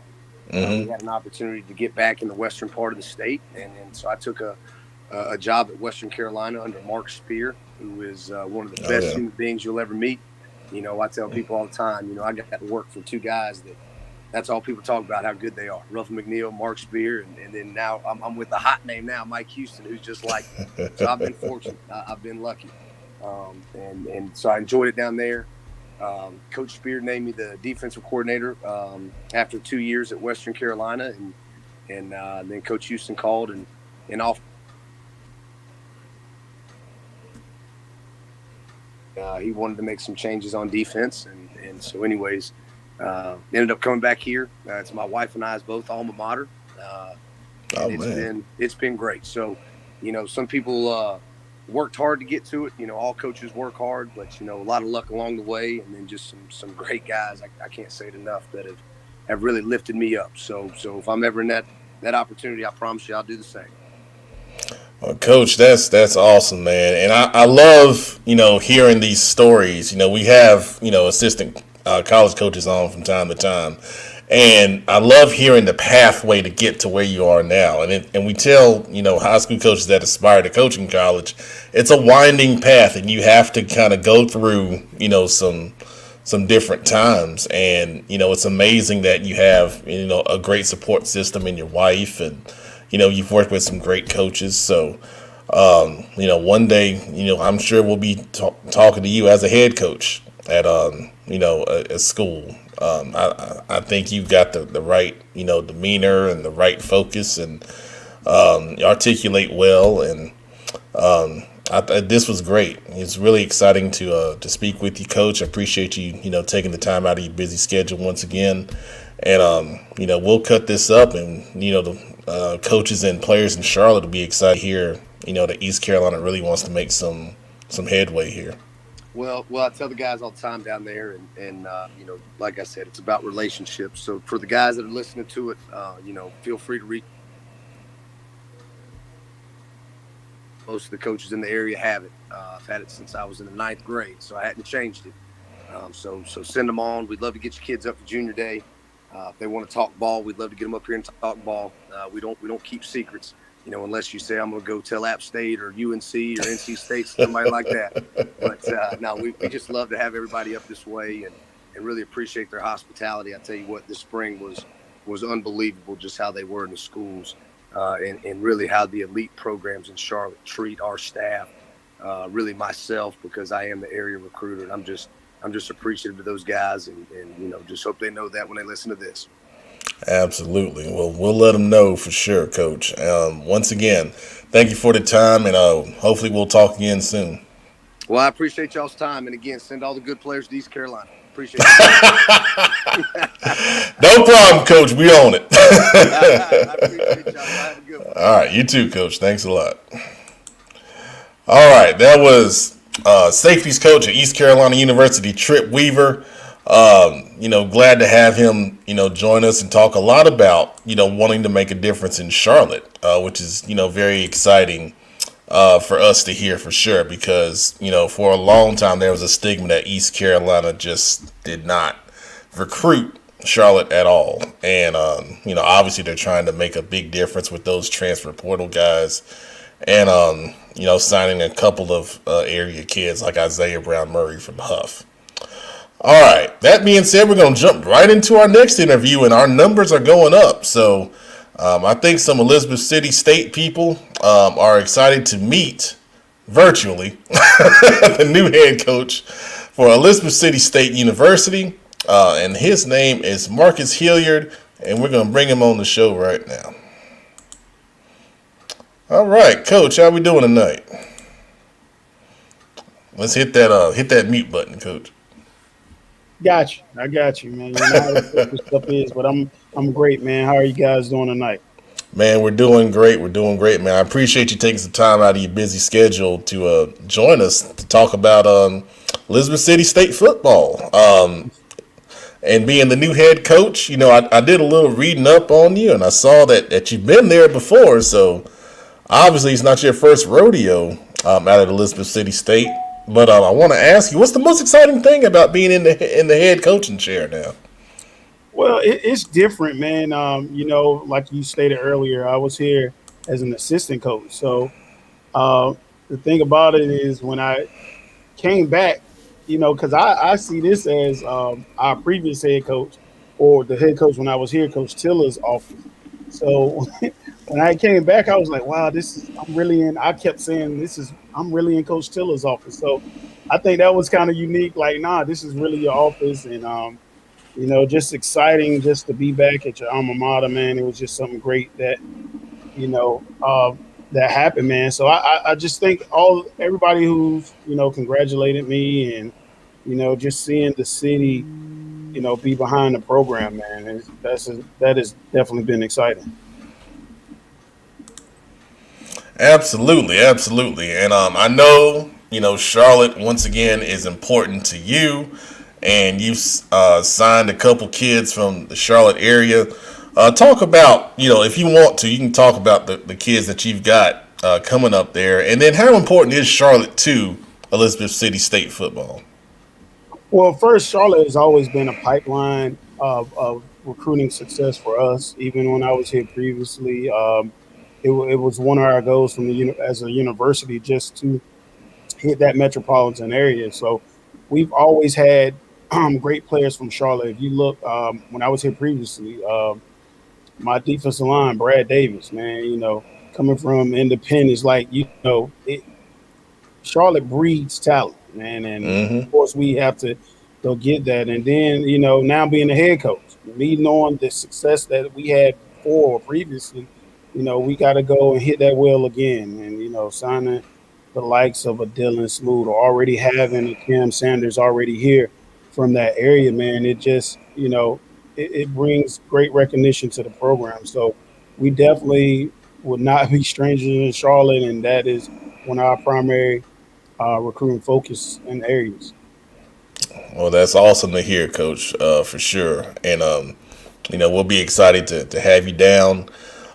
We had an opportunity to get back in the western part of the state, and so I took a job at Western Carolina under Mark Spear, who is one of the best human beings you'll ever meet. I tell people all the time, I got to work for 2 guys that's all people talk about, how good they are. Ruffin McNeil, Mark Spear, and then now I'm with the hot name now, Mike Houston, who's just like me. So I've been fortunate. I've been lucky. And so I enjoyed it down there. Coach Spear named me the defensive coordinator after 2 years at Western Carolina. And then Coach Houston called and offered. He wanted to make some changes on defense. And so anyways, ended up coming back here. It's my wife and I's both alma mater. It's been great. So, some people worked hard to get to it. All coaches work hard, but a lot of luck along the way, and then just some great guys. I can't say it enough that have really lifted me up. So if I'm ever in that opportunity, I promise you I'll do the same. Well, Coach, that's awesome, man. And I love, hearing these stories. We have, assistant college coaches on from time to time. And I love hearing the pathway to get to where you are now. And we tell, high school coaches that aspire to coach in college, it's a winding path, and you have to kind of go through, some different times. And, it's amazing that you have, a great support system in your wife, and, you've worked with some great coaches. So, one day, I'm sure we'll be talking to you as a head coach at, a school. I think you've got the right, demeanor and the right focus, and you articulate well. And this was great. It's really exciting to speak with you, Coach. I appreciate you, taking the time out of your busy schedule once again. And, we'll cut this up, and, the coaches and players in Charlotte will be excited to hear, that East Carolina really wants to make some headway here. Well, I tell the guys all the time down there, and like I said, it's about relationships. So for the guys that are listening to it, feel free to reach. Most of the coaches in the area have it. I've had it since I was in the 9th grade, so I hadn't changed it. So send them on. We'd love to get your kids up for junior day. If they want to talk ball, we'd love to get them up here and talk ball. We don't keep secrets, unless you say I'm going to go tell App State or UNC or NC State, somebody like that. But no, we just love to have everybody up this way and really appreciate their hospitality. I tell you what, this spring was unbelievable, just how they were in the schools and really how the elite programs in Charlotte treat our staff. Really myself, because I am the area recruiter, and I'm just appreciative of those guys, and just hope they know that when they listen to this. Absolutely. Well, we'll let them know for sure, Coach. Once again, thank you for the time, and hopefully we'll talk again soon. Well, I appreciate y'all's time, and again, send all the good players to East Carolina. Appreciate it. No problem, Coach. We own it. I appreciate y'all. Have a good one. All right, you too, Coach. Thanks a lot. All right, that was safeties coach at East Carolina University, Tripp Weaver. Glad to have him, join us and talk a lot about, wanting to make a difference in Charlotte, which is, very exciting for us to hear for sure, because, for a long time there was a stigma that East Carolina just did not recruit Charlotte at all. And, obviously they're trying to make a big difference with those transfer portal guys and, signing a couple of area kids like Isaiah Brown Murray from Huff. All right, that being said, we're going to jump right into our next interview, and our numbers are going up. So I think some Elizabeth City State people are excited to meet virtually the new head coach for Elizabeth City State University, and his name is Marcus Hilliard, and we're going to bring him on the show right now. All right, Coach, how we doing tonight? Let's hit that mute button, Coach. I got you, man. You know how this stuff is, but I'm great, man. How are you guys doing tonight? Man, we're doing great. Man. I appreciate you taking some time out of your busy schedule to join us to talk about Elizabeth City State football. And being the new head coach, I did a little reading up on you, and I saw that you've been there before. So obviously, it's not your first rodeo out at Elizabeth City State. But I want to ask you, what's the most exciting thing about being in the head coaching chair now? Well, it's different, man. Like you stated earlier, I was here as an assistant coach. So the thing about it is when I came back, because I see this as our previous head coach, or the head coach when I was here, Coach Tiller's office. So when I came back, I was like, wow, I kept saying I'm really in Coach Tiller's office. So I think that was kind of unique. Like, nah, this is really your office. And, just exciting just to be back at your alma mater, man. It was just something great that, that happened, man. So I just think everybody who's, congratulated me and, just seeing the city, be behind the program, man. That has definitely been exciting. Absolutely. And I know, Charlotte, once again, is important to you. And you've signed a couple kids from the Charlotte area. Talk about, if you want to, you can talk about the kids that you've got coming up there. And then how important is Charlotte to Elizabeth City State football? Well, first, Charlotte has always been a pipeline of recruiting success for us. Even when I was here previously, it was one of our goals as a university just to hit that metropolitan area. So we've always had great players from Charlotte. If you look, when I was here previously, my defensive line, Brad Davis, man, coming from Independence, Charlotte breeds talent, man. And of course we have to go get that. And then, now being the head coach, me knowing the success that we had before or previously, we got to go and hit that well again. And, signing the likes of a Dalon Smoot or already having a Cam Sanders already here from that area, man, it just, it brings great recognition to the program. So we definitely, would not be strangers in Charlotte, and that is one of our primary recruiting focus and areas. Well, that's awesome to hear, Coach, for sure. And we'll be excited to have you down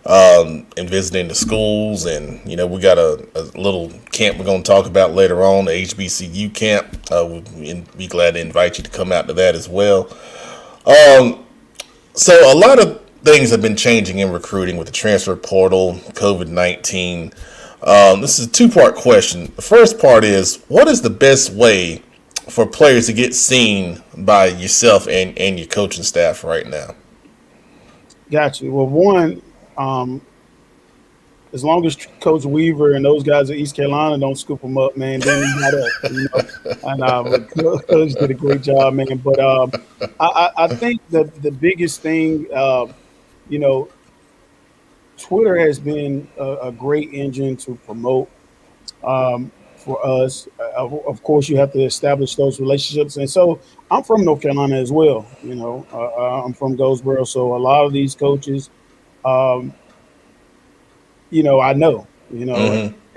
and visiting the schools. And we got a little camp we're going to talk about later on, the HBCU camp. We'd be glad to invite you to come out to that as well. So a lot of things have been changing in recruiting with the transfer portal, COVID-19. This is a two-part question. The first part is, what is the best way for players to get seen by yourself and your coaching staff right now? Got you. Well, one, as long as Coach Weaver and those guys at East Carolina don't scoop them up, man, then you got up. And Coach did a great job, man. But I think the biggest thing, Twitter has been a great engine to promote for us. Of course, you have to establish those relationships. And so I'm from North Carolina as well. I'm from Goldsboro. So a lot of these coaches, I know,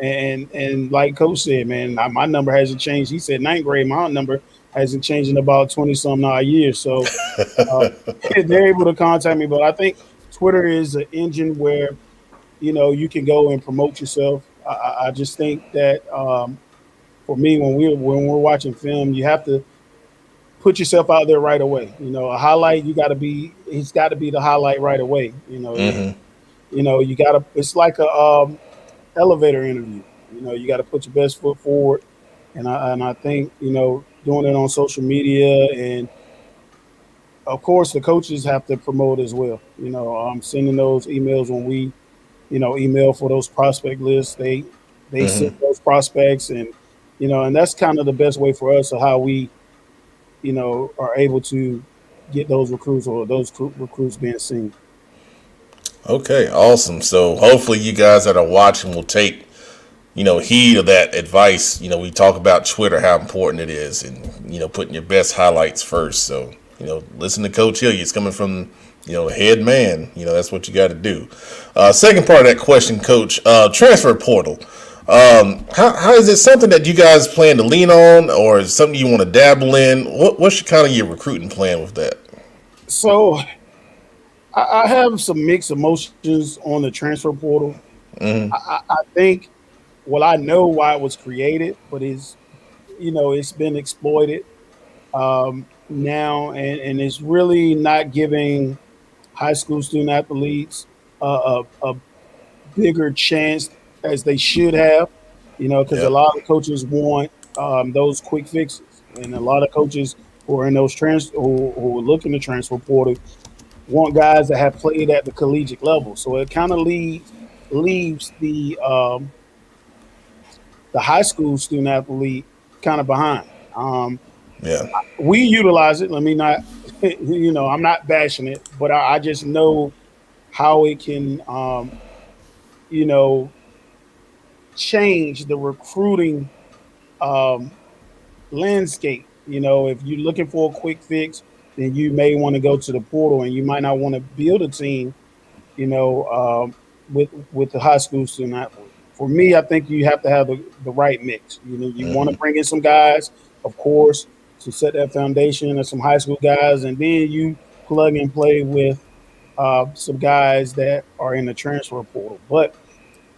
and like Coach said, man, my number hasn't changed. He said ninth grade, my number hasn't changed in about 20-some odd years. So they're able to contact me. But I think Twitter is an engine where, you can go and promote yourself. I just think that for me, when we're watching film, you have to put yourself out there right away. A highlight, it's got to be the highlight right away. You got to. It's like a elevator interview. You got to put your best foot forward, and I think doing it on social media, and of course the coaches have to promote as well. Sending those emails when we email for those prospect lists. They send those prospects, and and that's kind of the best way for us of how we are able to get those recruits or those recruits being seen. Okay, awesome. So hopefully you guys that are watching will take, heed of that advice. We talk about Twitter, how important it is, and, putting your best highlights first. So, listen to Coach Hilliard. It's coming from, head man. That's what you got to do. Second part of that question, Coach, transfer portal. How is it something that you guys plan to lean on, or is it something you want to dabble in? What's your recruiting plan with that? So I have some mixed emotions on the transfer portal. I think, I know why it was created, but it's been exploited now, and it's really not giving high school student athletes a bigger chance as they should have, because a lot of coaches want those quick fixes, and a lot of coaches who are in those who are looking to transfer portal want guys that have played at the collegiate level. So it kind of leaves the high school student athlete kind of behind. We utilize it. Let me not, I'm not bashing it, but I just know how it can, change the recruiting landscape. If you're looking for a quick fix, then you may want to go to the portal, and you might not want to build a team, with the high school student athlete. For me, I think you have to have the right mix. You want to bring in some guys, of course, to set that foundation, and some high school guys, and then you plug and play with some guys that are in the transfer portal. But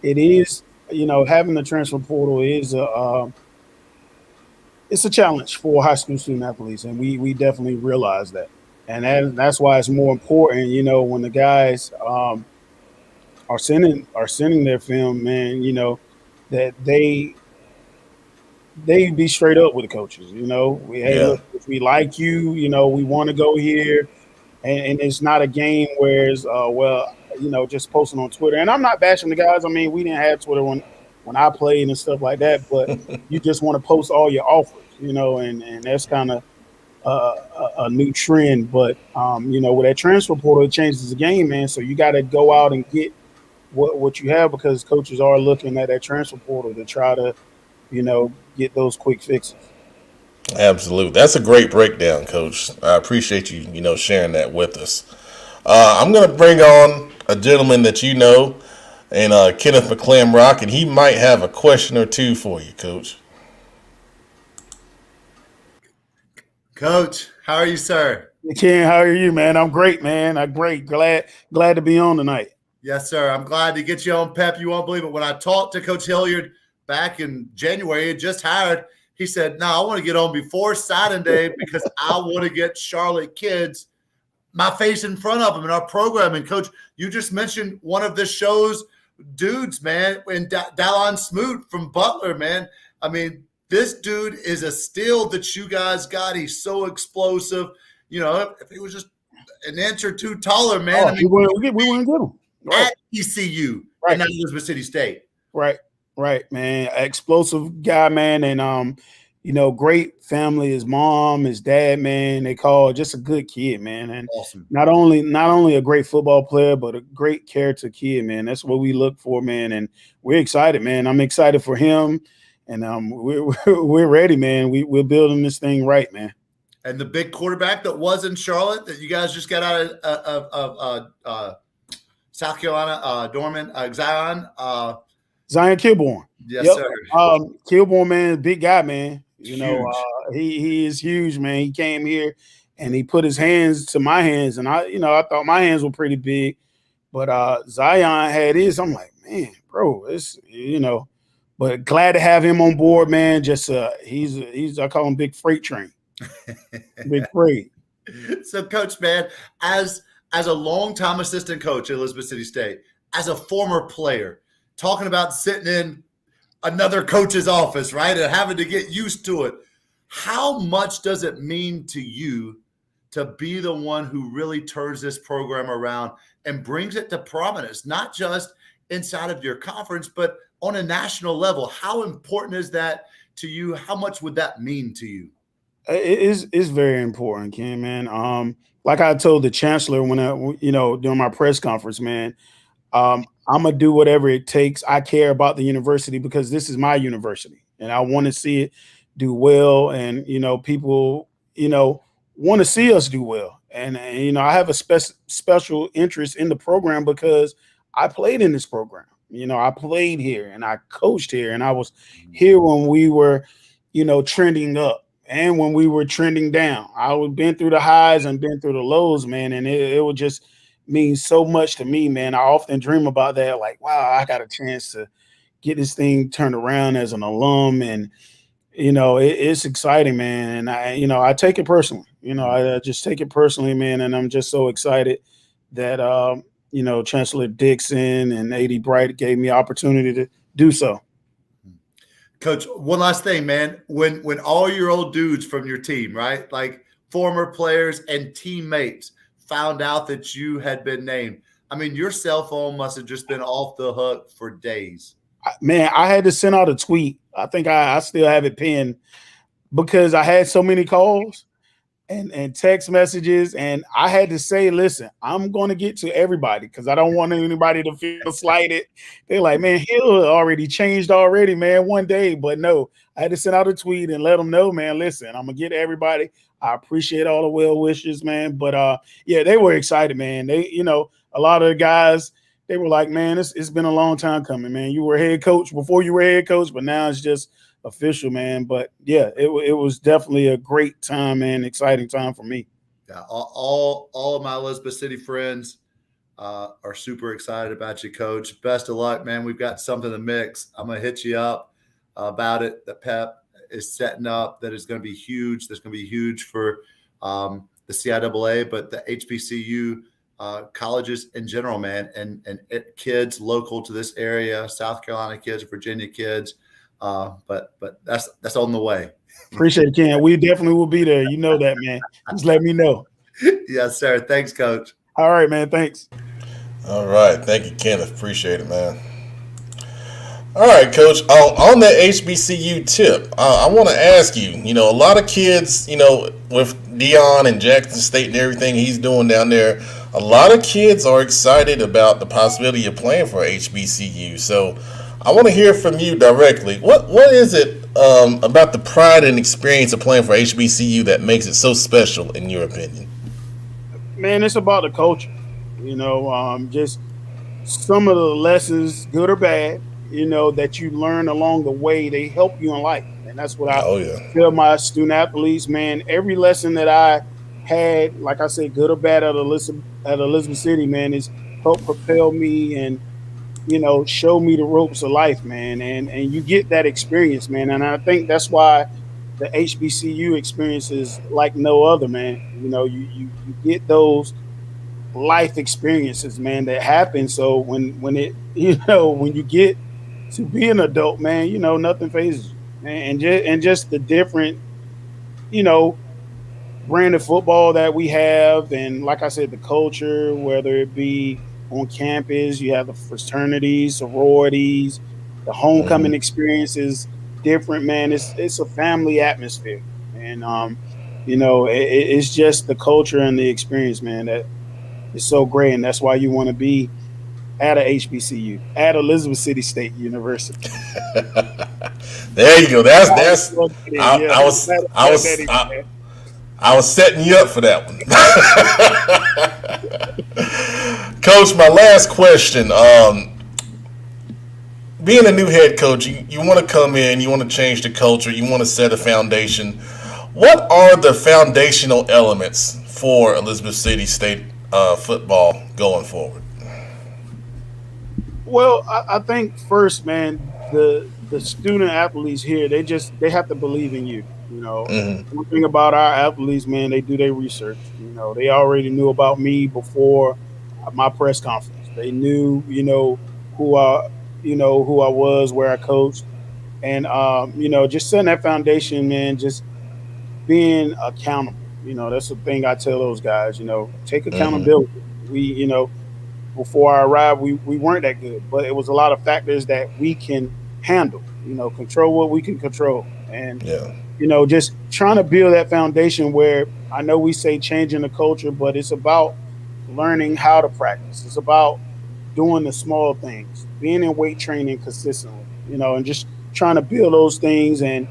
it is, having the transfer portal is it's a challenge for high school student athletes, and we definitely realize that. And that's why it's more important, when the guys are sending their film, man, that they be straight up with the coaches. Look, if we like you, we want to go here, and it's not a game where it's just posting on Twitter. And I'm not bashing the guys. I mean, we didn't have Twitter when I played and stuff like that, but you just want to post all your offers, and that's kind of a new trend. But with that transfer portal, it changes the game, man. So you got to go out and get what you have, because coaches are looking at that transfer portal to try to, get those quick fixes. Absolutely. That's a great breakdown, Coach. I appreciate you, sharing that with us. I'm going to bring on a gentleman that and Kenneth Mclambrock, and he might have a question or two for you, Coach. Coach, how are you, sir? Ken, how are you, man? I'm great, man. I'm great. Glad to be on tonight. Yes, sir. I'm glad to get you on, Pep. You won't believe it. When I talked to Coach Hilliard back in January, he just hired, he said, no, I want to get on before signing day because I want to get Charlotte kids my face in front of them in our program. And, Coach, you just mentioned one of the show's dudes, man, and Dalon Smoot from Butler, man. I mean, this dude is a steal that you guys got. He's so explosive. You know, if he was just an inch or two taller, man, I mean, we wouldn't get him. Right. At ECU, right. And not Elizabeth City State. Right, man. Explosive guy, man, and great family. His mom, his dad, man. They call just a good kid, man, and awesome. Not only a great football player, but a great character kid, man. That's what we look for, man, and we're excited, man. I'm excited for him, and we're ready, man. We're building this thing right, man. And the big quarterback that was in Charlotte that you guys just got out of South Carolina, Zion Kilbourne. Yes, yep. sir. Kilbourne, man, big guy, man. He is huge, man. He came here and he put his hands to my hands, and I thought my hands were pretty big, but Zion had his. I'm like, man, bro, it's but glad to have him on board, man. Just he's I call him Big Freight Train, Big Freight. So, Coach, man, as a longtime assistant coach at Elizabeth City State, as a former player, talking about sitting in another coach's office, right, and having to get used to it, how much does it mean to you to be the one who really turns this program around and brings it to prominence, not just inside of your conference, but on a national level? How important is that to you? How much would that mean to you? It's very important, Ken, man. Like I told the chancellor when during my press conference, man, I'm gonna do whatever it takes. I care about the university because this is my university, and I want to see it do well. And people, want to see us do well. And I have a special interest in the program because I played in this program. I played here and I coached here, and I was here when we were, trending up. And when we were trending down, I've been through the highs and been through the lows, man. And it would just mean so much to me, man. I often dream about that. Like, wow, I got a chance to get this thing turned around as an alum. And, it's exciting, man. And I take it personally, I just take it personally, man. And I'm just so excited that, Chancellor Dixon and A.D. Bright gave me opportunity to do so. Coach, one last thing, man. When all your old dudes from your team, right, like former players and teammates, found out that you had been named, I mean, your cell phone must have just been off the hook for days. Man, I had to send out a tweet. I think I still have it pinned because I had so many calls and text messages, and I had to say, listen, I'm going to get to everybody because I don't want anybody to feel slighted. They're like, man, Hill already changed already, man, one day. But no, I had to send out a tweet and let them know, man, listen, I'm going to get to everybody. I appreciate all the well wishes, man. But they were excited, man. They, a lot of the guys, they were like, man, it's been a long time coming, man. You were head coach before you were head coach, but now it's just official, man. But yeah, it was definitely a great time, man. Exciting time for me. Yeah, all of my Elizabeth City friends are super excited about you, Coach. Best of luck, man. We've got something to mix. I'm gonna hit you up about it. The Pep is setting up that is going to be huge. That's going to be huge for the CIAA, but the HBCU colleges in general, man, and kids local to this area, South Carolina kids, Virginia kids. But that's on the way. Appreciate it, Ken. We definitely will be there. You know that, man. Just let me know. Yes, sir. Thanks, Coach. All right, man. Thanks. All right. Thank you, Kenneth. Appreciate it, man. All right, Coach. On that HBCU tip, I want to ask you, a lot of kids, with Dion and Jackson State and everything he's doing down there, a lot of kids are excited about the possibility of playing for HBCU. So I want to hear from you directly. What is it about the pride and experience of playing for HBCU that makes it so special, in your opinion? Man, it's about the culture. Just some of the lessons, good or bad, that you learn along the way, they help you in life. And that's what I Oh yeah. tell my student athletes, man. Every lesson that I had, like I said, good or bad at Elizabeth City, man, is help propel me and show me the ropes of life, man. And you get that experience, man. And I think that's why the HBCU experience is like no other, man. You get those life experiences, man, that happen. So when it when you get to be an adult, man, nothing phases you, man. And just the different, you know, brand of football that we have, and like I said, the culture, whether it be on campus, you have the fraternities, sororities, the homecoming experience is different, man. It's a family atmosphere, and it's just the culture and the experience, man, that is so great, and that's why you want to be at a HBCU, at Elizabeth City State University. There you go. That's I, Yeah, I was I was I was setting you up for that one. Coach, my last question. Being a new head coach, you want to come in, you want to change the culture, you want to set a foundation. What are the foundational elements for Elizabeth City State football going forward? Well, I think first, man, the student athletes here, they have to believe in you. One thing about our athletes, man, they do their research. They already knew about me before my press conference. They knew, who I was, where I coached, and just setting that foundation, man. Just being accountable. That's the thing I tell those guys. Take accountability. We, before I arrived, we weren't that good, but it was a lot of factors that we can handle. Control what we can control, and Yeah. just trying to build that foundation where I know we say changing the culture, but it's about learning how to practice. It's about doing the small things, being in weight training consistently, and just trying to build those things. And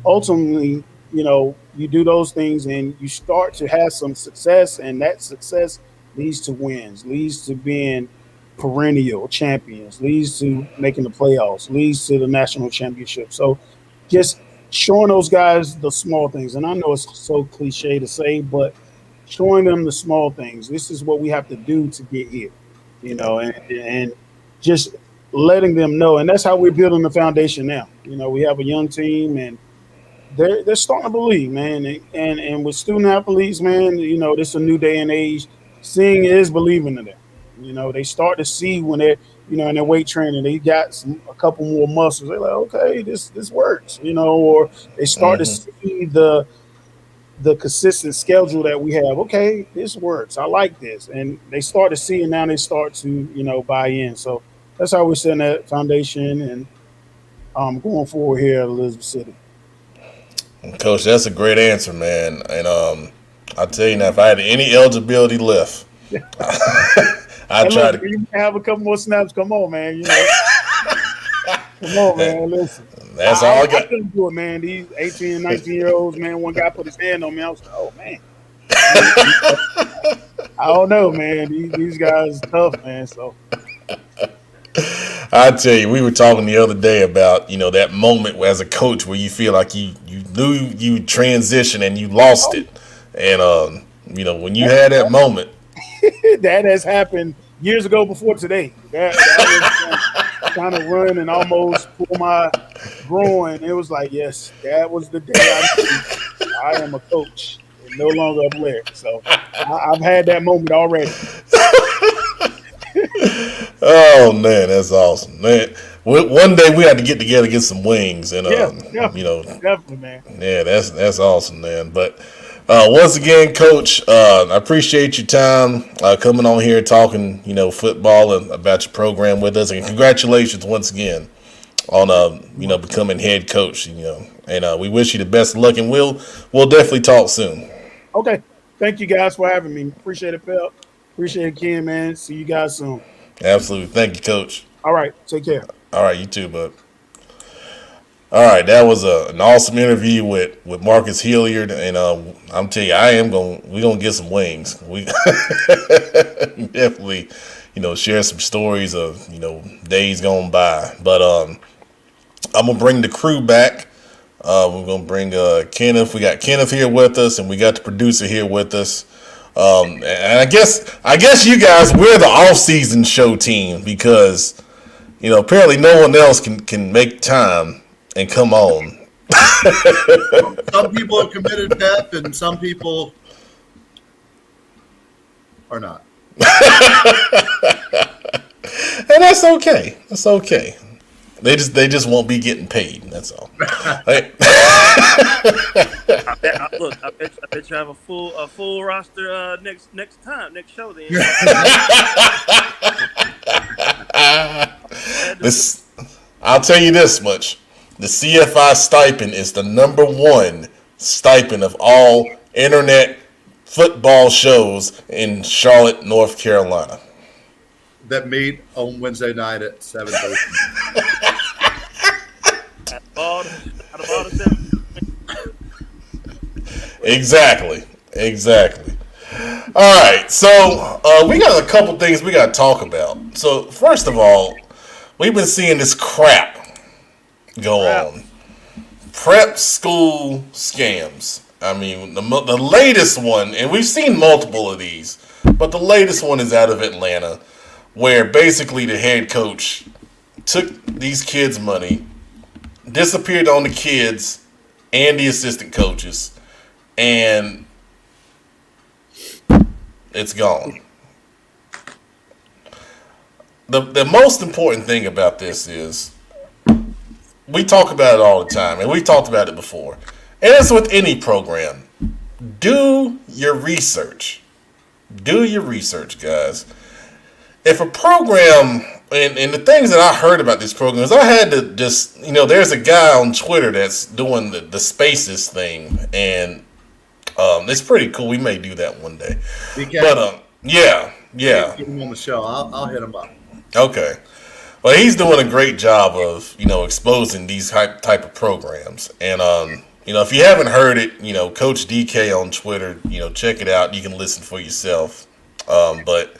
ultimately, you do those things and you start to have some success, and that success leads to wins, leads to being perennial champions, leads to making the playoffs, leads to the national championship. So just showing those guys the small things. And I know it's so cliche to say, but showing them the small things. This is what we have to do to get here, and just letting them know. And that's how we're building the foundation now. We have a young team, and they're starting to believe, man. And with student athletes, man, this is a new day and age. Seeing is believing to them. They start to see when they're, in their weight training, they got a couple more muscles. They're like, okay, this works, or they start to see the consistent schedule that we have. Okay, this works. I like this. And they start to see, and now they start to, buy in. So that's how we're setting that foundation and going forward here at Elizabeth City. Coach, that's a great answer, man. And I'll tell you now, if I had any eligibility left, I'd try to. You have a couple more snaps. Come on, man. Come on, man. Listen. That's all I got. I couldn't do it, man. These 18 and 19-year-olds, man, one guy put his hand on me. I was like, oh, man. I don't know, man. These guys are tough, man. So. I tell you, we were talking the other day about, that moment as a coach where you feel like you knew you transitioned and you lost it. And, when you had that moment. That has happened years ago before today. That was trying to run and almost pull my groin. It was like, yes, that was the day I am a coach and no longer a player. So I've had that moment already. Oh man, that's awesome, man. One day we had to get together, get some wings, and definitely, man. Yeah, that's awesome, man. But once again, Coach, I appreciate your time coming on here talking, football and about your program with us, and congratulations once again on becoming head coach. And we wish you the best of luck, and we'll definitely talk soon. Okay, thank you guys for having me. Appreciate it, Peale. Appreciate it, Ken, man. See you guys soon. Absolutely. Thank you, Coach. All right. Take care. All right. You too, bud. All right, that was an awesome interview with Marcus Hilliard, and I'm telling you, we're gonna get some wings. We definitely, share some stories of days gone by. But I'm gonna bring the crew back. We're gonna bring Kenneth. We got Kenneth here with us, and we got the producer here with us. And I guess you guys, we're the off-season show team because apparently no one else can make time and come on. Some people are committed death, and some people are not. And that's okay. That's okay. They just won't be getting paid. That's all. Hey. I bet you have a full roster next show then. I'll tell you this much: the CFI stipend is the #1 stipend of all internet football shows in Charlotte, North Carolina. That meet on Wednesday night at 7:30. Exactly. All right, so we got a couple things we got to talk about. So first of all, we've been seeing this crap go on. Prep school scams. I mean, the latest one, and we've seen multiple of these, but the latest one is out of Atlanta, where basically the head coach took these kids' money, disappeared on the kids and the assistant coaches, and it's gone. The most important thing about this is we talk about it all the time, and we've talked about it before. And it's with any program. Do your research. Do your research, guys. If a program, and the things that I heard about this program is I had to just, there's a guy on Twitter that's doing the Spaces thing, and it's pretty cool. We may do that one day. But, yeah. Get him on the show. I'll hit him up. Okay. Well, he's doing a great job of, exposing these type of programs. And, if you haven't heard it, Coach DK on Twitter, check it out. You can listen for yourself. But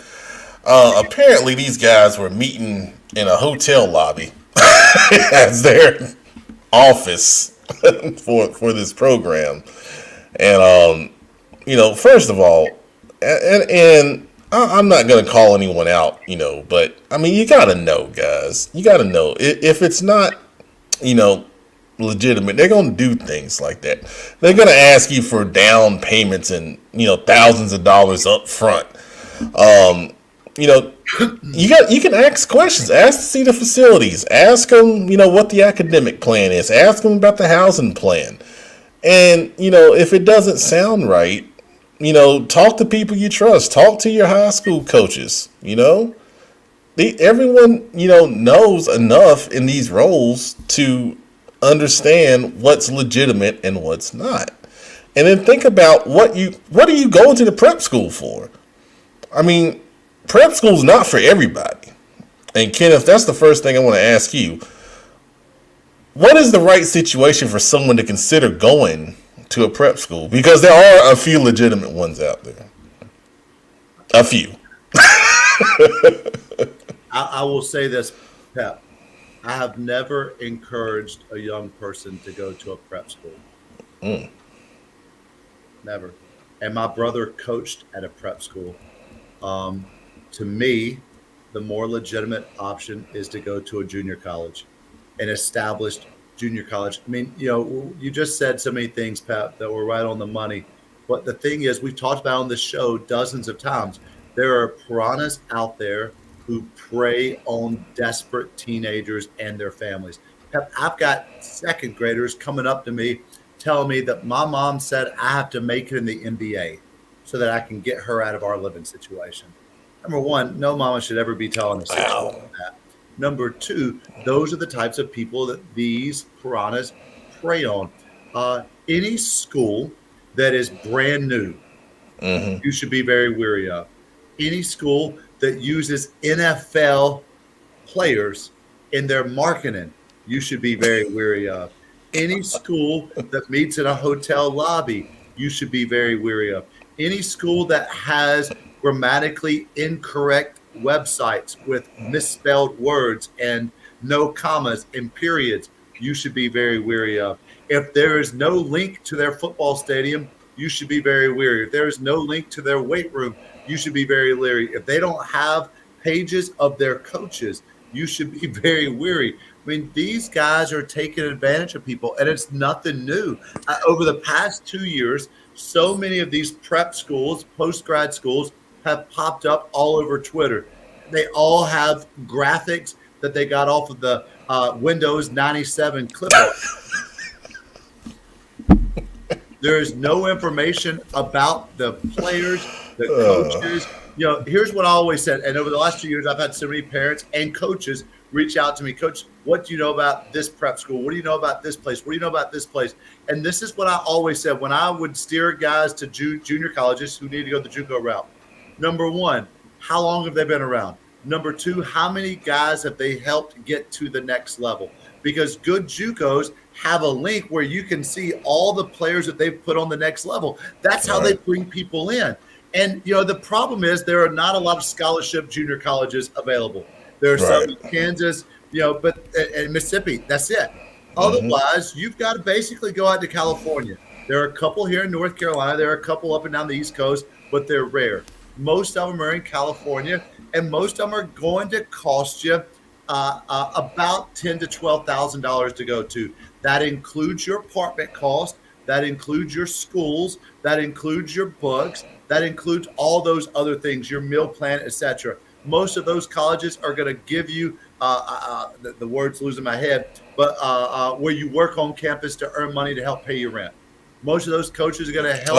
apparently these guys were meeting in a hotel lobby as their office for this program. And, first of all, and I'm not going to call anyone out, but, I mean, you got to know, guys. You got to know. If it's not, legitimate, they're going to do things like that. They're going to ask you for down payments and, thousands of dollars up front. You can ask questions. Ask to see the facilities. Ask them, what the academic plan is. Ask them about the housing plan. And, if it doesn't sound right, talk to people you trust. Talk to your high school coaches, Everyone, knows enough in these roles to understand what's legitimate and what's not. And then think about what are you going to the prep school for? I mean, prep school's not for everybody. And Kenneth, that's the first thing I want to ask you. What is the right situation for someone to consider going to a prep school? Because there are a few legitimate ones out there. A few. I will say this, Pep. I have never encouraged a young person to go to a prep school. Never. And my brother coached at a prep school. To me, the more legitimate option is to go to a junior college, an established junior college. I mean, you just said so many things, Pat, that were right on the money. But the thing is, we've talked about on this show dozens of times, there are piranhas out there who prey on desperate teenagers and their families. Pep, I've got second graders coming up to me telling me that my mom said I have to make it in the NBA so that I can get her out of our living situation. Number one, no mama should ever be telling us that. Number two, those are the types of people that these piranhas prey on. Any school that is brand new, you should be very wary of. Any school that uses NFL players in their marketing, you should be very wary of. Any school that meets in a hotel lobby, you should be very wary of. Any school that has grammatically incorrect websites with misspelled words and no commas and periods, you should be very wary of. If there is no link to their football stadium, you should be very wary. If there is no link to their weight room, you should be very leery. If they don't have pages of their coaches, you should be very wary. I mean, these guys are taking advantage of people, and it's nothing new. Over the past 2 years, so many of these prep schools, post-grad schools, have popped up all over Twitter. They all have graphics that they got off of the Windows 97 clipboard. There is no information about the players, the coaches. You know, here's what I always said, and over the last 2 years, I've had so many parents and coaches reach out to me, Coach, what do you know about this prep school? What do you know about this place? What do you know about this place? And this is what I always said when I would steer guys to junior colleges who need to go the JUCO route. Number one, how long have they been around? Number two, how many guys have they helped get to the next level? Because good JUCOs have a link where you can see all the players that they've put on the next level. That's how they bring people in. And, you know, the problem is there are not a lot of scholarship junior colleges available. There are some in Kansas, you know, but in Mississippi, that's it. Otherwise, you've got to basically go out to California. There are a couple here in North Carolina. There are a couple up and down the East Coast, but they're rare. Most of them are in California, and most of them are going to cost you about $10,000 to $12,000 to go to. That includes your apartment cost. That includes your schools. That includes your books. That includes all those other things, your meal plan, etc. Most of those colleges are going to give you the word's losing my head, but where you work on campus to earn money to help pay your rent. Most of those coaches are going to help.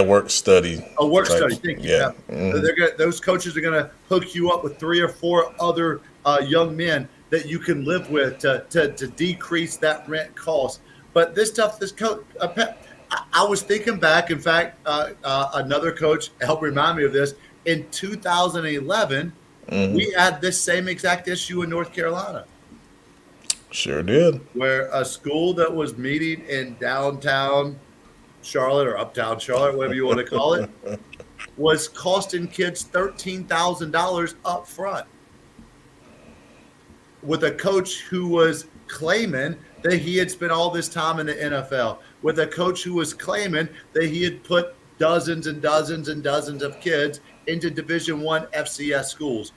Work study. A work study. Thank you. Yeah. Those coaches are going to hook you up with 3 or 4 other young men that you can live with to decrease that rent cost. But this stuff, I was thinking back. In fact, another coach helped remind me of this. In 2011, we had this same exact issue in North Carolina. Sure did. Where a school that was meeting in downtown Charlotte or uptown Charlotte, whatever you want to call it, was costing kids $13,000 up front with a coach who was claiming that he had spent all this time in the NFL, with a coach who was claiming that he had put dozens and dozens and dozens of kids into Division I FCS schools,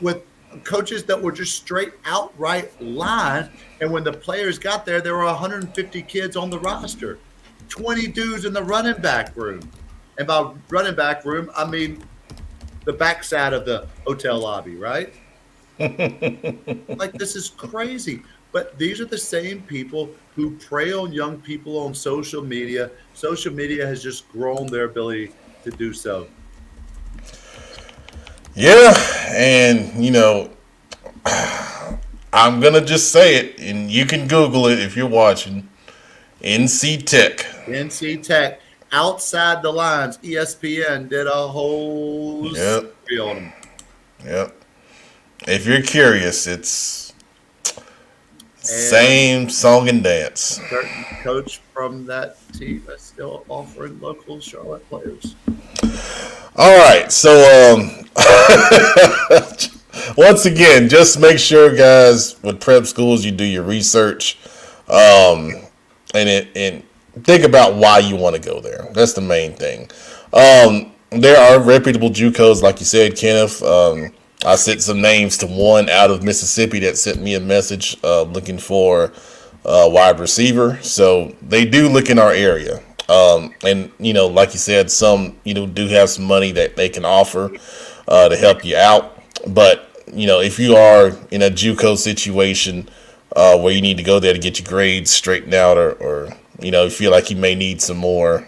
with coaches that were just straight outright lying. And when the players got there, there were 150 kids on the roster, 20 dudes in the running back room. And by running back room, I mean the backside of the hotel lobby, right? Like, this is crazy. But these are the same people who prey on young people on social media. Social media has just grown their ability to do so. Yeah, and, you know, I'm going to just say it, and you can Google it if you're watching. NC Tech. NC Tech. Outside the lines, ESPN did a whole story on them. Yep. If you're curious, it's same song and dance. Certain coach from that team is still offering local Charlotte players. All right, so once again, just make sure, guys, with prep schools, you do your research, and think about why you want to go there. That's the main thing. There are reputable JUCOs, like you said, Kenneth. I sent some names to one out of Mississippi that sent me a message looking for a wide receiver. So they do look in our area. And, you know, like you said, some, you know, do have some money that they can offer to help you out. But, you know, if you are in a JUCO situation where you need to go there to get your grades straightened out, or you know, you feel like you may need some more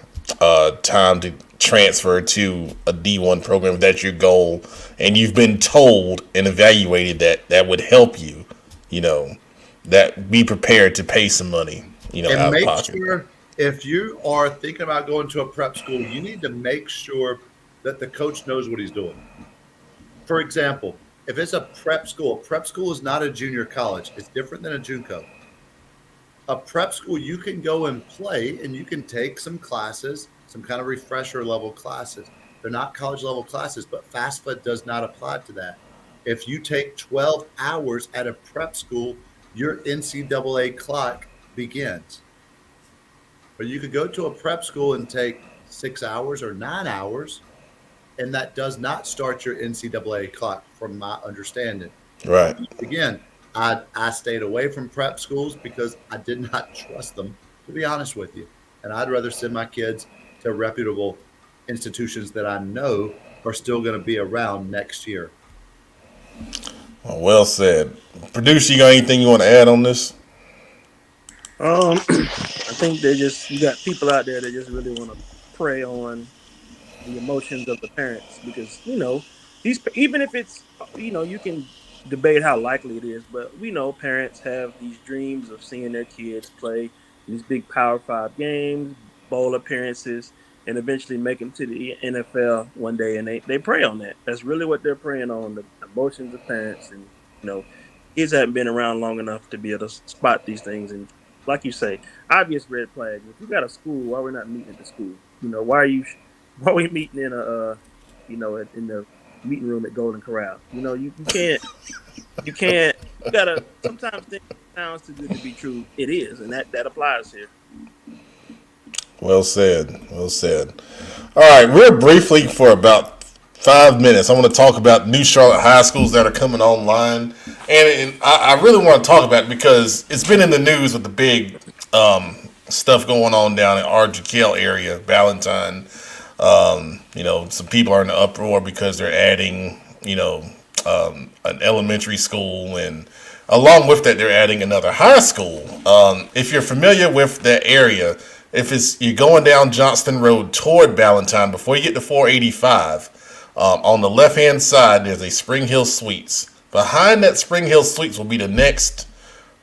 time to transfer to a D1 program, if that's your goal, and you've been told and evaluated that would help you, you know, that be prepared to pay some money, you know, out of pocket. Sure, if you are thinking about going to a prep school, you need to make sure that the coach knows what he's doing. For example, if it's a prep school is not a junior college. It's different than a JUCO. a prep school, you can go and play and you can take some classes, some kind of refresher level classes. They're not college level classes, but FAFSA does not apply to that. If you take 12 hours at a prep school, your NCAA clock begins. But you could go to a prep school and take 6 hours or 9 hours, and that does not start your NCAA clock, from my understanding. Right. Again, I stayed away from prep schools because I did not trust them, to be honest with you. And I'd rather send my kids to reputable institutions that I know are still going to be around next year. Well said. Producer, you got anything you want to add on this? I think you got people out there that just really want to prey on the emotions of the parents, because even if it's you can debate how likely it is, but we know parents have these dreams of seeing their kids play these big Power 5 games, bowl appearances, and eventually make them to the NFL one day, and they prey on that. That's really what they're preying on, the emotions of parents. And kids haven't been around long enough to be able to spot these things. And like you say, obvious red flags. If you got a school, why we're not meeting at the school? Why are we meeting in in the meeting room at Golden Corral? You can't. You gotta. Sometimes things sounds too good to be true. It is, and that applies here. Well said. Well said. All right, we're briefly for about 5 minutes. I want to talk about new Charlotte high schools that are coming online, and I really want to talk about it because it's been in the news with the big stuff going on down in our Hbcu area, Valentine. Some people are in the uproar because they're adding, an elementary school, and along with that, they're adding another high school. If you're familiar with that area, you're going down Johnston Road toward Valentine, before you get to 485, on the left-hand side, there's a Spring Hill Suites. Behind that Spring Hill Suites will be the next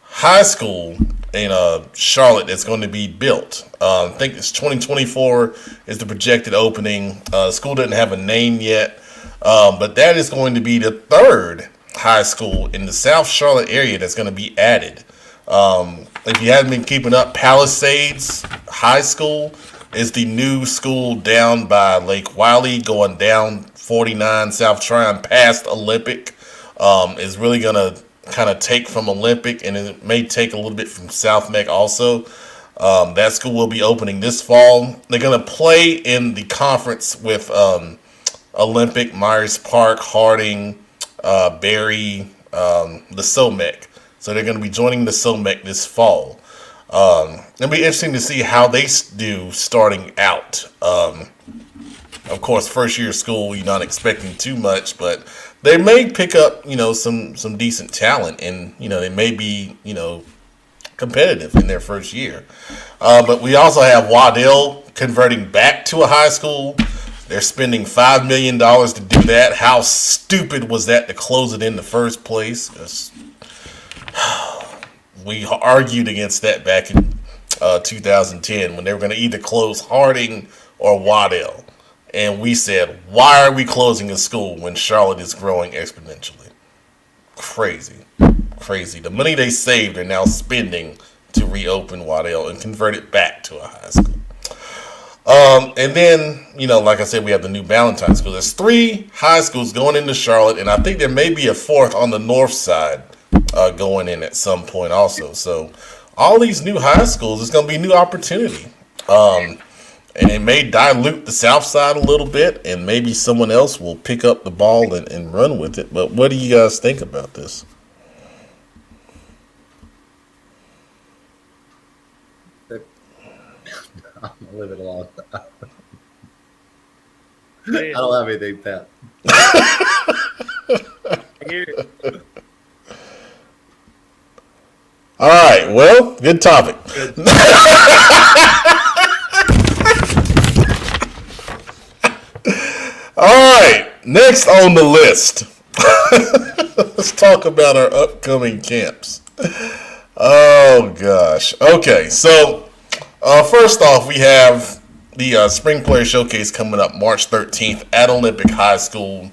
high school in Charlotte that's going to be built. I think it's 2024 is the projected opening. The school doesn't have a name yet, but that is going to be the third high school in the South Charlotte area that's going to be added. If you haven't been keeping up, Palisades High School is the new school down by Lake Wiley, going down 49 South Tryon past Olympic. Is really going to kind of take from Olympic, and it may take a little bit from South Meck also. That school will be opening this fall. They're going to play in the conference with Olympic, Myers Park, Harding, Berry, the SOMEC. So they're going to be joining the SOMEC this fall. It'll be interesting to see how they do starting out. Of course, first year of school, you're not expecting too much, but they may pick up, some decent talent, and, they may be, competitive in their first year. But we also have Waddell converting back to a high school. They're spending $5 million to do that. How stupid was that to close it in the first place? We argued against that back in 2010 when they were going to either close Harding or Waddell. And we said, why are we closing a school when Charlotte is growing exponentially? Crazy. The money they saved they're now spending to reopen Waddell and convert it back to a high school. And then, like I said, we have the new Valentine School. There's 3 high schools going into Charlotte, and I think there may be a 4th on the north side going in at some point also. So all these new high schools, it's going to be new opportunity. And it may dilute the south side a little bit, and maybe someone else will pick up the ball and run with it. But what do you guys think about this? I'm going to leave it alone. I don't have anything, Pat. All right, well, good topic. All right, next on the list. Let's talk about our upcoming camps. Oh, gosh. Okay, so first off, we have the Spring Player Showcase coming up March 13th at Olympic High School,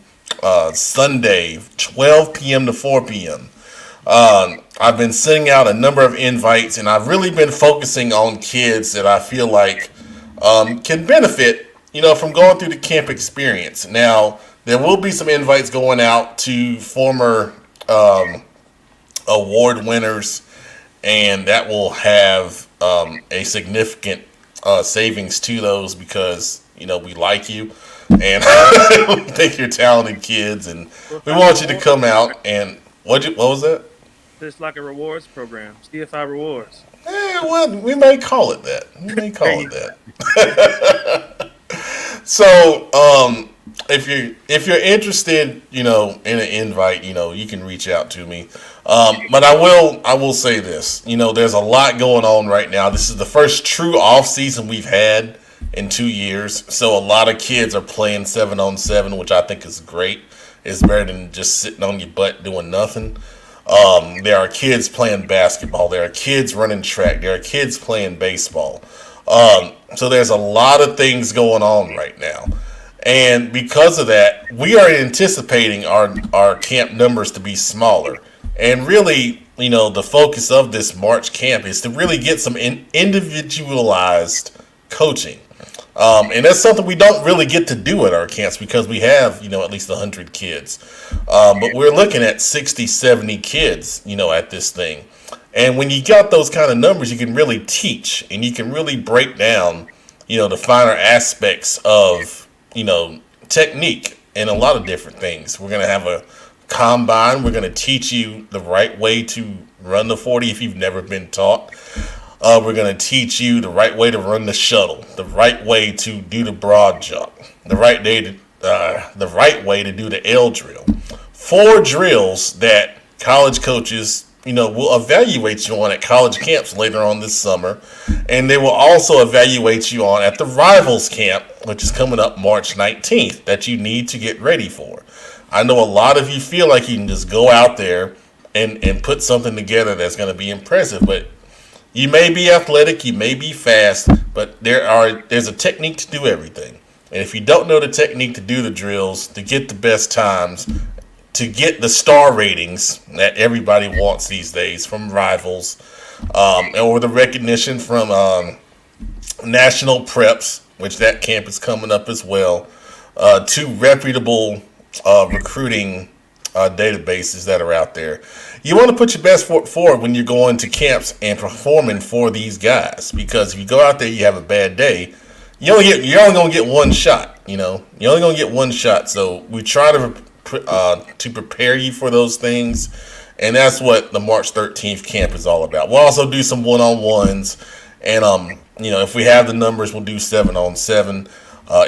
Sunday, 12 p.m. to 4 p.m. I've been sending out a number of invites, and I've really been focusing on kids that I feel like can benefit, from going through the camp experience. Now, there will be some invites going out to former award winners, and that will have a significant savings to those because, we like you and we think you're talented kids, and we want you to come out. And what was that? It's like a rewards program, CFI rewards. Well, we may call it that. So, if you're interested, in an invite, you can reach out to me. But I will say this, there's a lot going on right now. This is the first true off season we've had in 2 years. So a lot of kids are playing 7-on-7, which I think is great. It's better than just sitting on your butt doing nothing. There are kids playing basketball. There are kids running track. There are kids playing baseball. So there's a lot of things going on right now. And because of that, we are anticipating our camp numbers to be smaller. And really, the focus of this March camp is to really get some individualized coaching. And that's something we don't really get to do at our camps because we have, at least 100 kids. But we're looking at 60, 70 kids, at this thing. And when you got those kind of numbers, you can really teach and you can really break down, the finer aspects of, technique and a lot of different things. We're going to have a combine. We're going to teach you the right way to run the 40 if you've never been taught. We're going to teach you the right way to run the shuttle, the right way to do the broad jump, the right way to do the L drill. 4 drills that college coaches, will evaluate you on at college camps later on this summer. And they will also evaluate you on at the Rivals camp, which is coming up March 19th, that you need to get ready for. I know a lot of you feel like you can just go out there and put something together that's going to be impressive, but you may be athletic, you may be fast, but there's a technique to do everything. And if you don't know the technique to do the drills, to get the best times, to get the star ratings that everybody wants these days from Rivals, or the recognition from national preps, which that camp is coming up as well, to reputable recruiting databases that are out there. You want to put your best foot forward when you're going to camps and performing for these guys, because if you go out there, you have a bad day, you're only going to get one shot. You're only going to get one shot. So we try to prepare you for those things, and that's what the March 13th camp is all about. We'll also do some one-on-ones, and if we have the numbers, we'll do 7-on-7.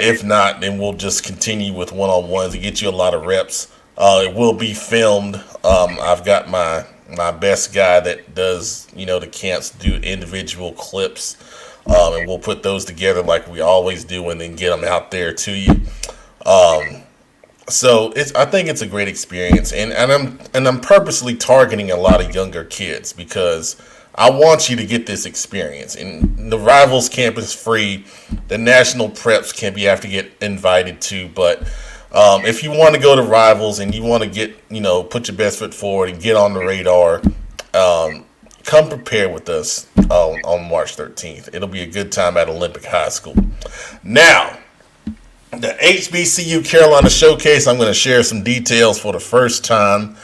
If not, then we'll just continue with one-on-ones to get you a lot of reps. It will be filmed. I've got my best guy that does, the camps, do individual clips, and we'll put those together like we always do and then get them out there to you. So I think it's a great experience, and I'm purposely targeting a lot of younger kids because I want you to get this experience. And the Rivals camp is free. The national preps camp you have to get invited to, but if you want to go to Rivals and you want to get, put your best foot forward and get on the radar, come prepare with us on March 13th. It'll be a good time at Olympic High School. Now, the Hbcu Carolina Showcase, I'm going to share some details for the first time.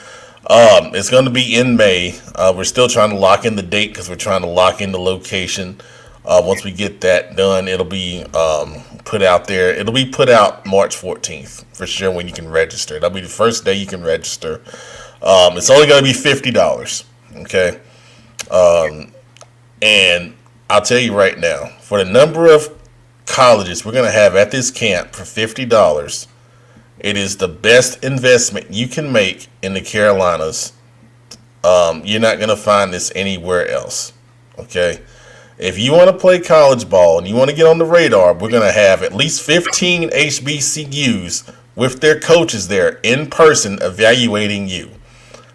It's going to be in May. We're still trying to lock in the date because we're trying to lock in the location. Once we get that done, it'll be put out there. It'll be put out March 14th for sure when you can register. That'll be the first day you can register. It's only going to be $50, okay? And I'll tell you right now, for the number of colleges we're going to have at this camp for $50, it is the best investment you can make in the Carolinas. You're not going to find this anywhere else, okay? If you want to play college ball and you want to get on the radar, we're going to have at least 15 HBCUs with their coaches there in person evaluating you.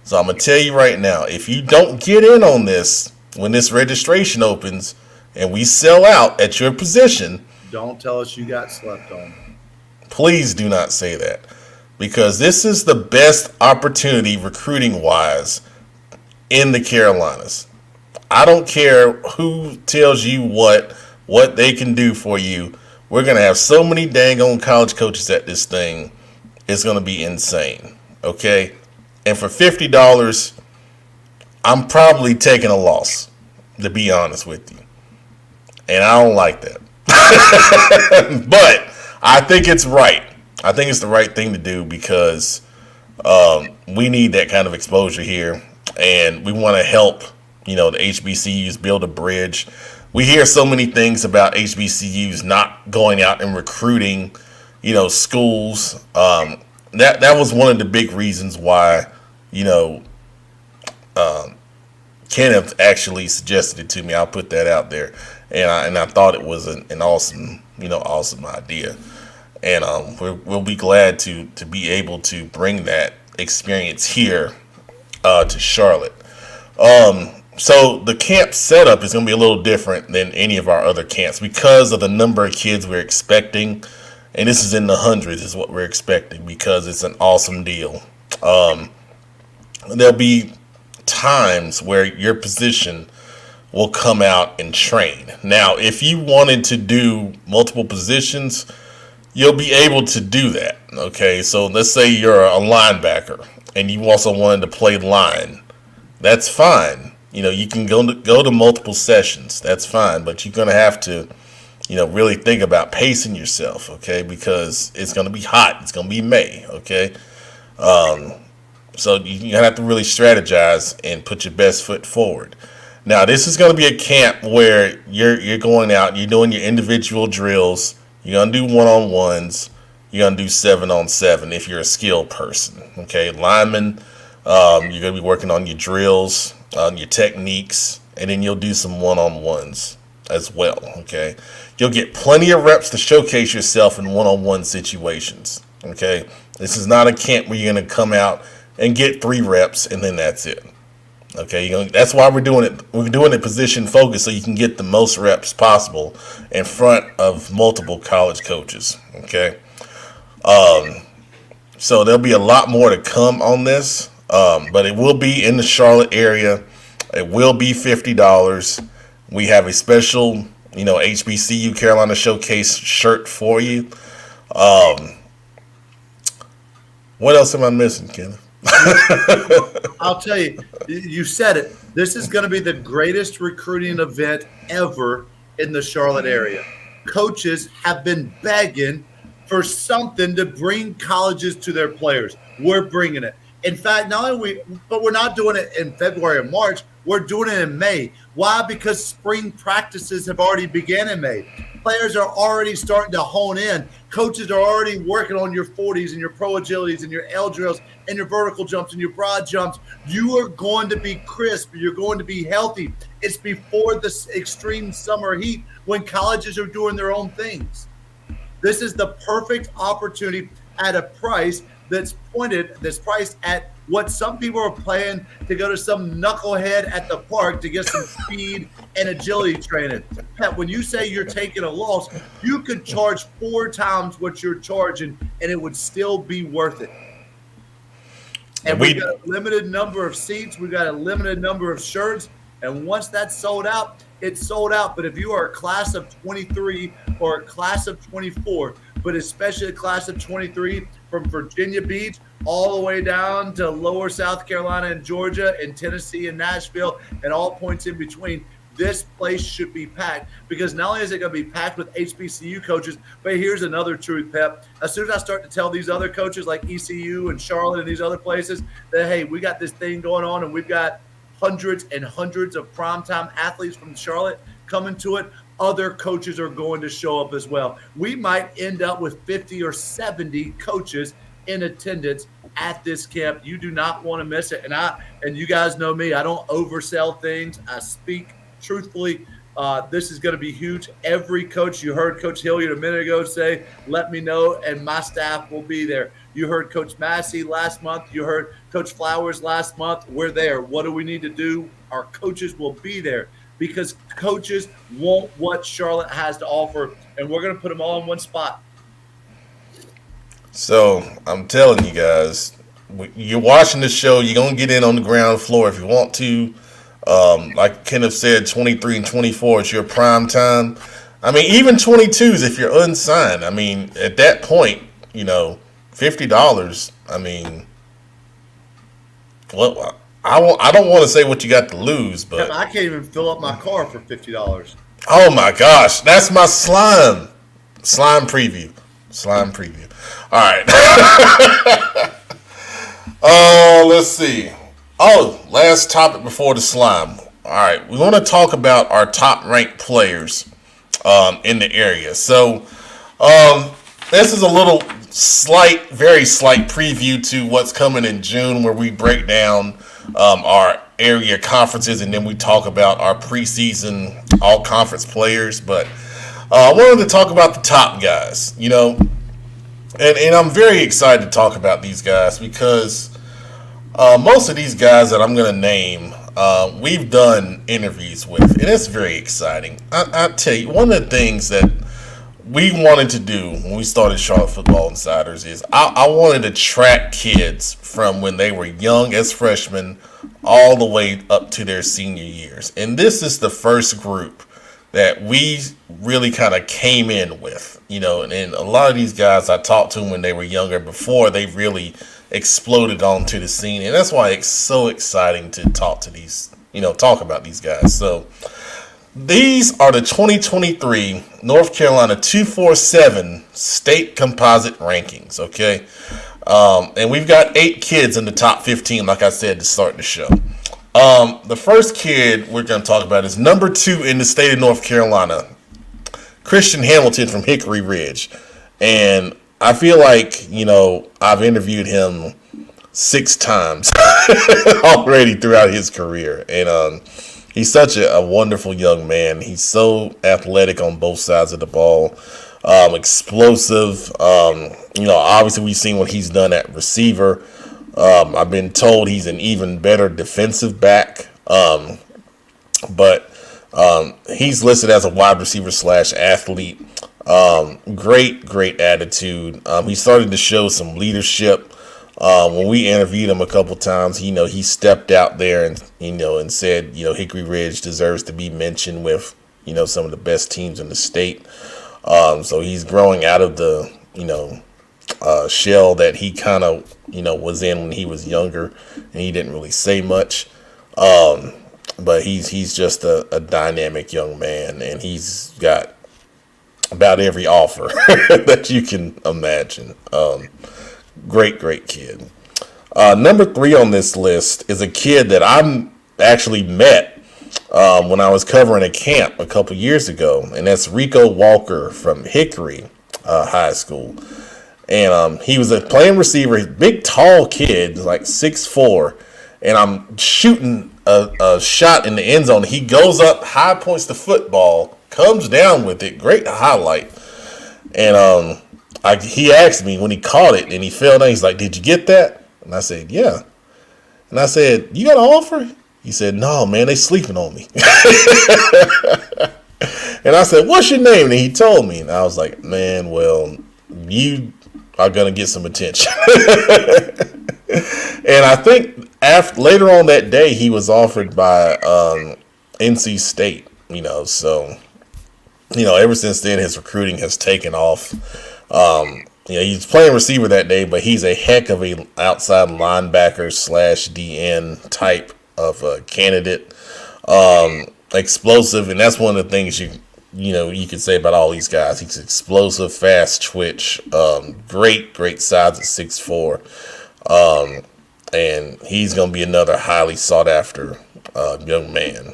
So I'm going to tell you right now, if you don't get in on this when this registration opens and we sell out at your position, don't tell us you got slept on. Please do not say that, because this is the best opportunity recruiting-wise in the Carolinas. I don't care who tells you what they can do for you. We're going to have so many dang on college coaches at this thing. It's going to be insane. Okay? And for $50, I'm probably taking a loss, to be honest with you. And I don't like that. But I think it's right. I think it's the right thing to do because we need that kind of exposure here. And we want to help, the HBCUs build a bridge. We hear so many things about HBCUs not going out and recruiting, schools. That was one of the big reasons why, Kenneth actually suggested it to me. I'll put that out there, and I thought it was an awesome, awesome idea. And we'll be glad to be able to bring that experience here to Charlotte. So the camp setup is going to be a little different than any of our other camps because of the number of kids we're expecting. And this is in the hundreds is what we're expecting because it's an awesome deal. There'll be times where your position will come out and train. Now, if you wanted to do multiple positions, you'll be able to do that. Okay, so let's say you're a linebacker and you also wanted to play line. That's fine. You can go to multiple sessions. That's fine, but you're going to have to, really think about pacing yourself, okay? Because it's going to be hot. It's going to be May, okay? So you have to really strategize and put your best foot forward. Now, this is going to be a camp where you're going out, you're doing your individual drills. You're going to do one-on-ones. You're going to do 7-on-7 if you're a skilled person, okay? Linemen, you're going to be working on your drills, your techniques, and then you'll do some one-on-ones as well, okay? You'll get plenty of reps to showcase yourself in one-on-one situations, okay? This is not a camp where you're going to come out and get 3 reps and then that's it, okay? That's why we're doing it. We're doing it position focused so you can get the most reps possible in front of multiple college coaches, okay? So there'll be a lot more to come on this. But it will be in the Charlotte area. It will be $50. We have a special, HBCU Carolina Showcase shirt for you. What else am I missing, Kenneth? I'll tell you, you said it. This is going to be the greatest recruiting event ever in the Charlotte area. Coaches have been begging for something to bring colleges to their players. We're bringing it. In fact, but we're not doing it in February or March. We're doing it in May. Why? Because spring practices have already begun in May. Players are already starting to hone in. Coaches are already working on your 40s and your pro agilities and your L drills and your vertical jumps and your broad jumps. You are going to be crisp. You're going to be healthy. It's before the extreme summer heat when colleges are doing their own things. This is the perfect opportunity at a price that's priced at what some people are paying to go to some knucklehead at the park to get some speed and agility training. Pat, when you say you're taking a loss, you could charge 4 times what you're charging and it would still be worth it. And we've got a limited number of seats. We've got a limited number of shirts. And once that's sold out, it's sold out. But if you are a class of 23 or a class of 24, but especially a class of 23 from Virginia Beach all the way down to lower South Carolina and Georgia and Tennessee and Nashville and all points in between, this place should be packed because not only is it going to be packed with HBCU coaches, but here's another truth, Pep. As soon as I start to tell these other coaches like ECU and Charlotte and these other places that, hey, we got this thing going on and we've got hundreds and hundreds of primetime athletes from Charlotte coming to it, other coaches are going to show up as well. We might end up with 50 or 70 coaches in attendance at this camp. You do not want to miss it. And you guys know me, I don't oversell things. I speak truthfully. This is going to be huge. Every coach, you heard Coach Hilliard a minute ago say, let me know, and my staff will be there. You heard Coach Massey last month. You heard Coach Flowers last month. We're there. What do we need to do? Our coaches will be there because coaches want what Charlotte has to offer, and we're going to put them all in one spot. So I'm telling you guys, you're watching the show. You're gonna get in on the ground floor if you want to. Like Kenneth said, 23 and 24 is your prime time. I mean, even 22s if you're unsigned. I mean, at that point, $50. I mean, well, I don't want to say what you got to lose, but I can't even fill up my car for $50. oh my gosh, that's my slime preview. All right. Oh, let's see. Oh, last topic before the slime. All right, we want to talk about our top-ranked players in the area. So, this is a little very slight preview to what's coming in June, where we break down our area conferences, and then we talk about our preseason all-conference players. But I wanted to talk about the top guys, and I'm very excited to talk about these guys because most of these guys that I'm going to name, we've done interviews with, and it's very exciting. I tell you, one of the things that we wanted to do when we started Charlotte Football Insiders is I wanted to track kids from when they were young as freshmen all the way up to their senior years. And this is the first group that we really kind of came in with, and a lot of these guys, I talked to them when they were younger before they really exploded onto the scene. And that's why it's so exciting to talk about these guys. So these are the 2023 North Carolina 247 state composite rankings, okay? And we've got 8 kids in the top 15, like I said, to start the show. The first kid we're going to talk about is number 2 in the state of North Carolina, Christian Hamilton from Hickory Ridge. And I feel like, I've interviewed him 6 times already throughout his career. And he's such a wonderful young man. He's so athletic on both sides of the ball, explosive. Obviously we've seen what he's done at receiver. I've been told he's an even better defensive back. But he's listed as a wide receiver / athlete. Great attitude. He started to show some leadership. When we interviewed him a couple times, he stepped out there and and said, Hickory Ridge deserves to be mentioned with, some of the best teams in the state. So he's growing out of the, shell that he kind of, was in when he was younger, and he didn't really say much. But he's just a dynamic young man, and he's got about every offer that you can imagine. Great kid. Number 3 on this list is a kid that I'm actually met when I was covering a camp a couple years ago, and that's Rico Walker from Hickory High School. And he was a playing receiver, big tall kid, like 6'4", and I'm shooting a shot in the end zone. He goes up, high points the football, comes down with it, great highlight. And he asked me when he caught it and he fell down, he's like, "Did you get that?" And I said, "Yeah." And I said, "You got an offer?" He said, "No, man, they sleeping on me." And I said, "What's your name?" And he told me. And I was like, "Man, well, you are going to get some attention." And I think later on that day, he was offered by NC State, so, ever since then, his recruiting has taken off. He's playing receiver that day, but he's a heck of a outside linebacker / DN type of candidate. Explosive, and that's one of the things you can say about all these guys. He's explosive, fast twitch, great size at 6'4", and he's going to be another highly sought after young man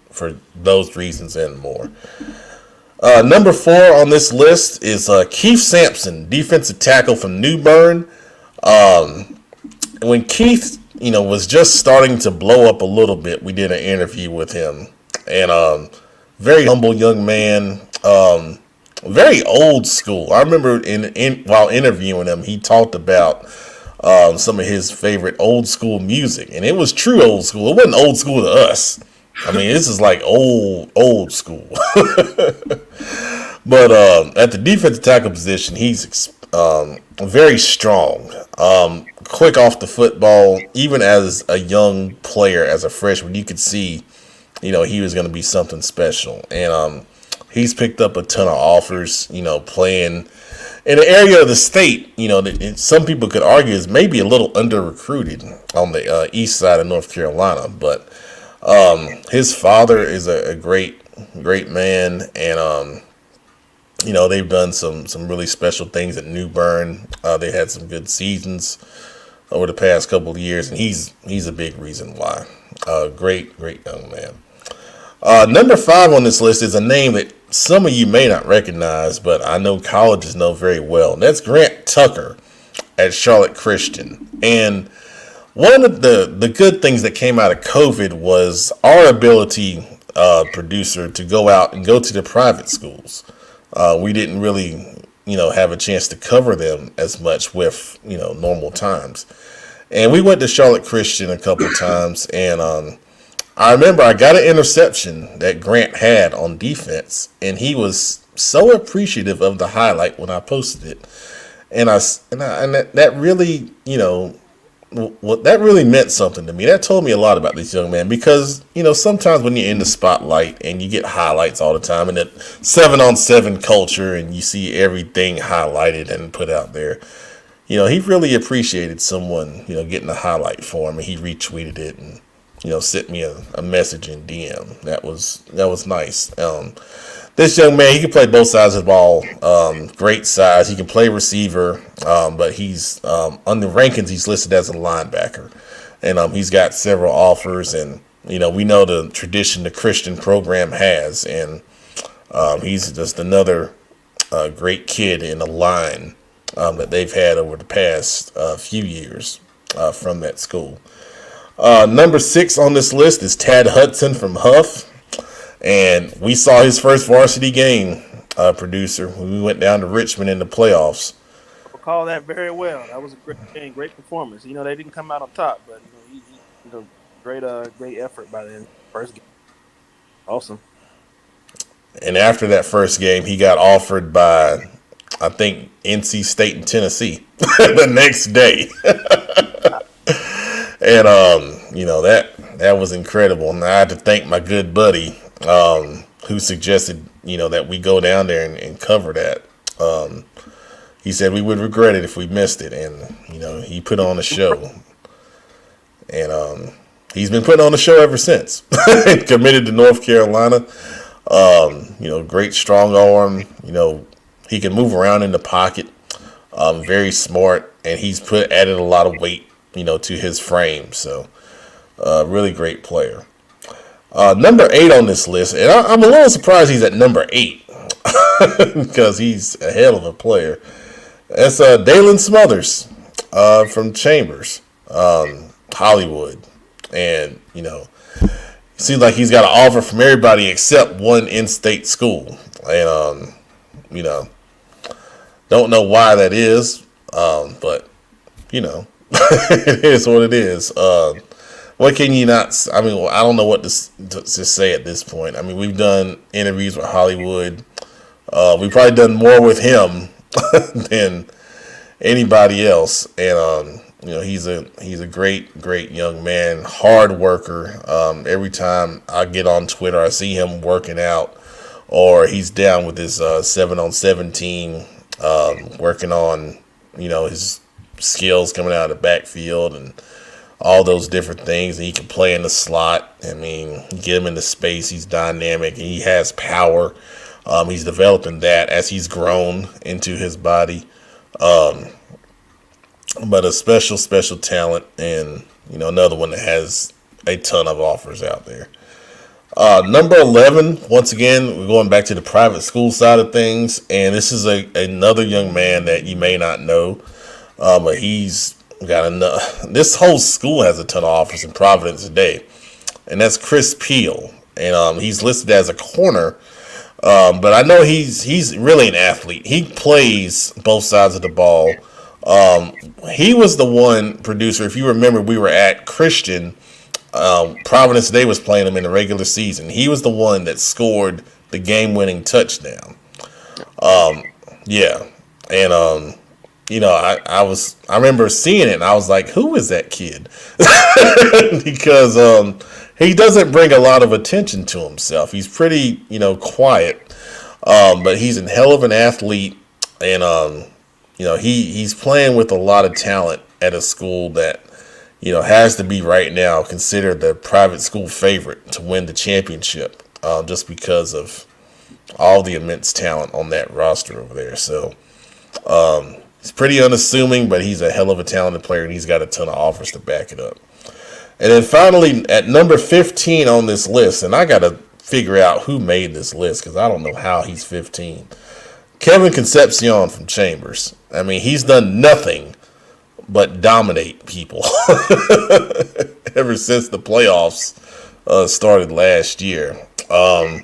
for those reasons and more. Number 4 on this list is Keith Sampson, defensive tackle from New Bern. When Keith, was just starting to blow up a little bit, we did an interview with him, and very humble young man, very old school. I remember while interviewing him, he talked about some of his favorite old school music, and it was true old school. It wasn't old school to us. I mean, this is like old school. But at the defensive tackle position, he's very strong, quick off the football. Even as a young player, as a freshman, you could see, he was going to be something special. And he's picked up a ton of offers, playing in an area of the state, that some people could argue is maybe a little under-recruited on the east side of North Carolina. But his father is a great man, and they've done some really special things at New Bern. They had some good seasons over the past couple of years, and he's a big reason why. Great young man. Number 5 on this list is a name that some of you may not recognize, but I know colleges know very well. And that's Grant Tucker at Charlotte Christian. And one of the good things that came out of COVID was our ability, producer, to go out and go to the private schools. We didn't really, have a chance to cover them as much with, normal times. And we went to Charlotte Christian a couple of times, and I remember I got an interception that Grant had on defense, and he was so appreciative of the highlight when I posted it. And that really, that really meant something to me. That told me a lot about this young man, because, sometimes when you're in the spotlight and you get highlights all the time, and that 7-on-7 culture, and you see everything highlighted and put out there, he really appreciated someone, getting a highlight for him, and he retweeted it and, sent me a message in DM. That was nice. This young man, he can play both sides of the ball. Great size. He can play receiver, but he's on the rankings, he's listed as a linebacker. And he's got several offers, and we know the tradition the Christian program has, and he's just another great kid in the line that they've had over the past few years from that school. Number 6 on this list is Tad Hudson from Huff. And we saw his first varsity game, producer, when we went down to Richmond in the playoffs. I recall that very well. That was a great game, great performance. They didn't come out on top, but great effort by the first game. Awesome. And after that first game, he got offered by, I think, NC State and Tennessee the next day. And that was incredible. And I had to thank my good buddy, who suggested, that we go down there and cover that. He said we would regret it if we missed it. And, he put on a show. And he's been putting on a show ever since. Committed to North Carolina. Great strong arm. He can move around in the pocket. Very smart. And he's added a lot of weight, to his frame. So, really great player. Number 8 on this list, and I'm a little surprised he's at number 8 because he's a hell of a player. That's Dalon Smothers from Chambers, Hollywood. And, seems like he's got an offer from everybody except one in-state school. And, don't know why that is, but, it is what it is. What can you not? I don't know what to say at this point. We've done interviews with Hollywood. We've probably done more with him than anybody else. And he's a great young man, hard worker. Every time I get on Twitter, I see him working out, or he's down with his 7-on-7 team, working on his skills coming out of the backfield and all those different things. And he can play in the slot. Get him into space. He's dynamic. And he has power. He's developing that as he's grown into his body. But a special talent, and another one that has a ton of offers out there. Number 11, once again, we're going back to the private school side of things, and this is another young man that you may not know, but he's got enough. This whole school has a ton of offers in Providence today, and that's Chris Peale, and he's listed as a corner, but I know he's really an athlete. He plays both sides of the ball. He was the one, producer, if you remember, we were at Christian. Providence Day was playing him in the regular season. He was the one that scored the game-winning touchdown. I remember seeing it and I was like, who is that kid? Because he doesn't bring a lot of attention to himself. He's pretty, quiet. But he's a hell of an athlete, and he's playing with a lot of talent at a school that has to be right now considered the private school favorite to win the championship, just because of all the immense talent on that roster over there. So he's pretty unassuming, but he's a hell of a talented player, and he's got a ton of offers to back it up. And then finally, at number 15 on this list, and I got to figure out who made this list because I don't know how he's 15. Kevin Concepcion from Chambers. I mean, he's done nothing but dominate people ever since the playoffs started last year. I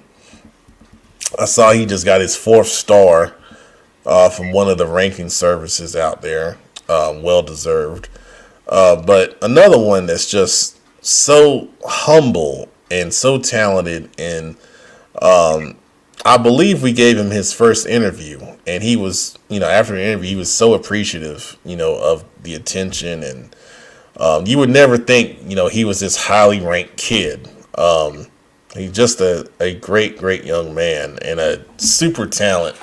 saw he just got his 4th star from one of the ranking services out there. Well deserved. But another one that's just so humble and so talented, and I believe we gave him his first interview, and he was, after the interview, he was so appreciative, of the attention, and you would never think, he was this highly ranked kid. He's just a great young man and a super talent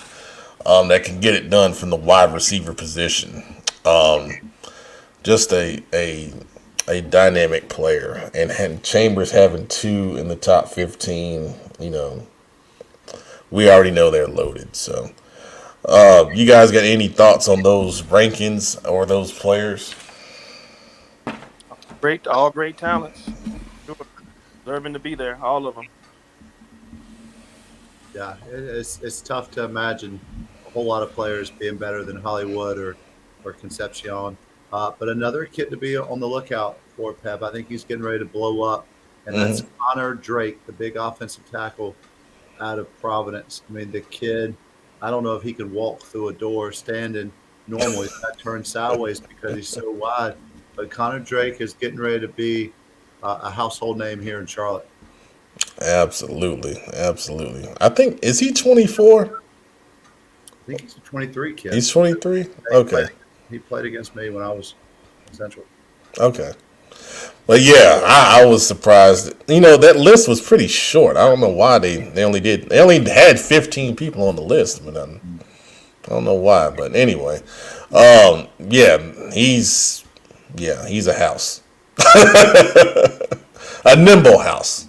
that can get it done from the wide receiver position. Just a dynamic player, and Chambers having 2 in the top 15, we already know they're loaded. So, you guys got any thoughts on those rankings or those players? All great talents. Deserving to be there, all of them. Yeah, it's tough to imagine a whole lot of players being better than Hollywood or Concepcion. But another kid to be on the lookout for, Pep. I think he's getting ready to blow up, and that's Connor Drake, the big offensive tackle out of Providence. I mean, the kid, I don't know if he could walk through a door standing normally. He's got turned sideways because he's so wide. But Connor Drake is getting ready to be a household name here in Charlotte. Absolutely. I think, is he 24? I think he's a 23 kid. He's 23? Okay. He played against me when I was in Central. Okay. Well, yeah, I was surprised. That list was pretty short. I don't know why they only had 15 people on the list, but I don't know why. But anyway, he's a house, a nimble house.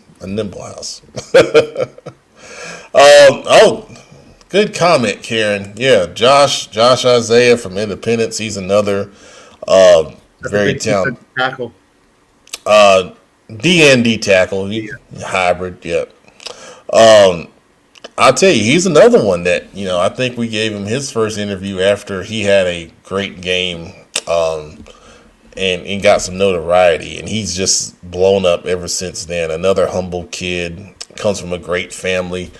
Good comment, Karen. Yeah, Josh Isaiah from Independence. He's another very talented tackle. D tackle, hybrid. Yep. I'll tell you, he's another one that I think we gave him his first interview after he had a great game, and got some notoriety, and he's just blown up ever since then. Another humble kid, comes from a great family.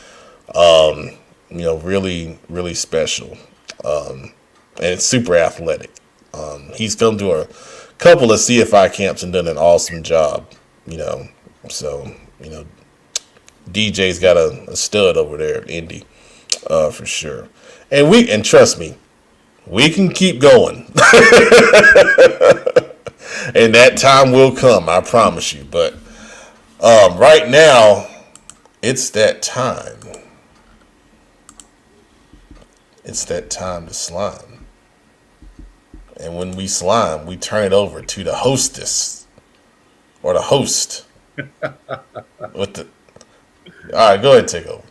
Really, really special, and super athletic. He's come to a couple of CFI camps and done an awesome job, so, DJ's got a stud over there at Indy, for sure. And trust me, we can keep going. And that time will come, I promise you. But right now, it's that time. It's that time to slime. And when we slime, we turn it over to the hostess or the host. All right, go ahead and take over.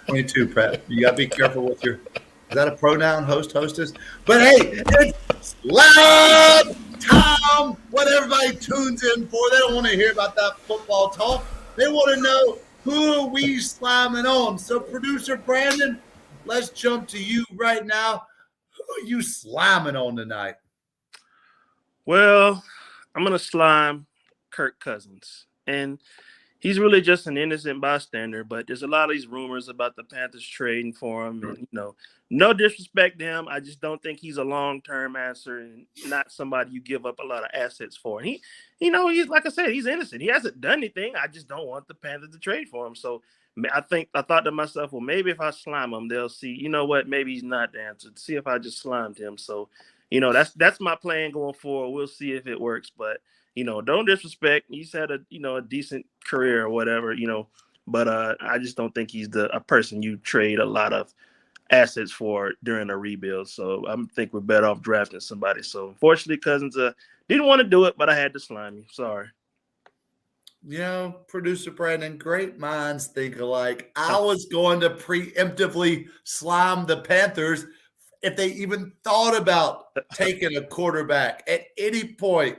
22, Pat. You got to be careful with your. Is that a pronoun, host, hostess? But hey, it's slime time. What everybody tunes in for. They don't want to hear about that football talk. They want to know who are we sliming on. So, producer Brandon, let's jump to you right now. Who are you sliming on tonight? Well, I'm going to slime Kirk Cousins. And he's really just an innocent bystander. But there's a lot of these rumors about the Panthers trading for him, and no disrespect to him, I just don't think he's a long-term answer and not somebody you give up a lot of assets for. And he's like I said, he's innocent. He hasn't done anything. I just don't want the Panthers to trade for him. So I thought to myself, well, maybe if I slime him, they'll see. You know what? Maybe he's not the answer. See if I just slimed him. So, that's my plan going forward. We'll see if it works, but. Don't disrespect. He's had a decent career or whatever, but I just don't think he's a person you trade a lot of assets for during a rebuild. So I think we're better off drafting somebody. So unfortunately, Cousins didn't want to do it, but I had to slime you. Sorry. Producer Brandon, great minds think alike. I was going to preemptively slime the Panthers if they even thought about taking a quarterback at any point.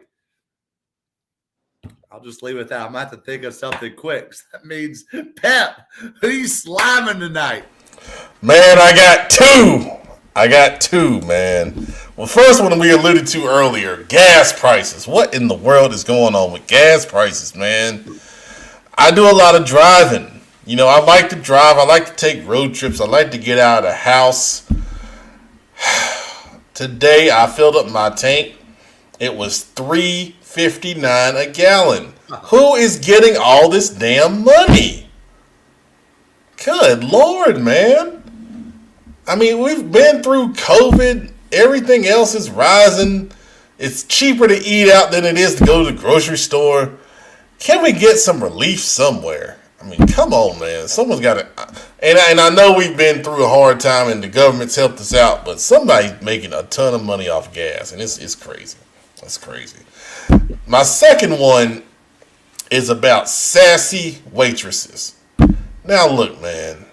I'll just leave it at that. I'm going to have to think of something quick. That means, Pep, who you sliming tonight? Man, I got two, man. Well, first one we alluded to earlier, gas prices. What in the world is going on with gas prices, man? I do a lot of driving. I like to drive. I like to take road trips. I like to get out of the house. Today, I filled up my tank. It was $3.59 a gallon. Who is getting all this damn money? Good Lord, man. I mean, we've been through COVID. Everything else is rising. It's cheaper to eat out than it is to go to the grocery store. Can we get some relief somewhere? I mean, come on, man. Someone's got to. And I know we've been through a hard time and the government's helped us out, but somebody's making a ton of money off gas, and it's crazy. That's crazy. My second one is about sassy waitresses. Now, look, man.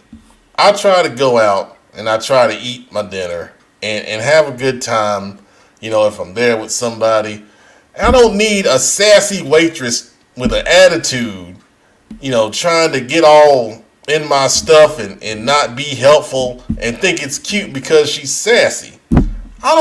I try to go out and I try to eat my dinner and have a good time, if I'm there with somebody. I don't need a sassy waitress with an attitude, trying to get all in my stuff and not be helpful and think it's cute because she's sassy. I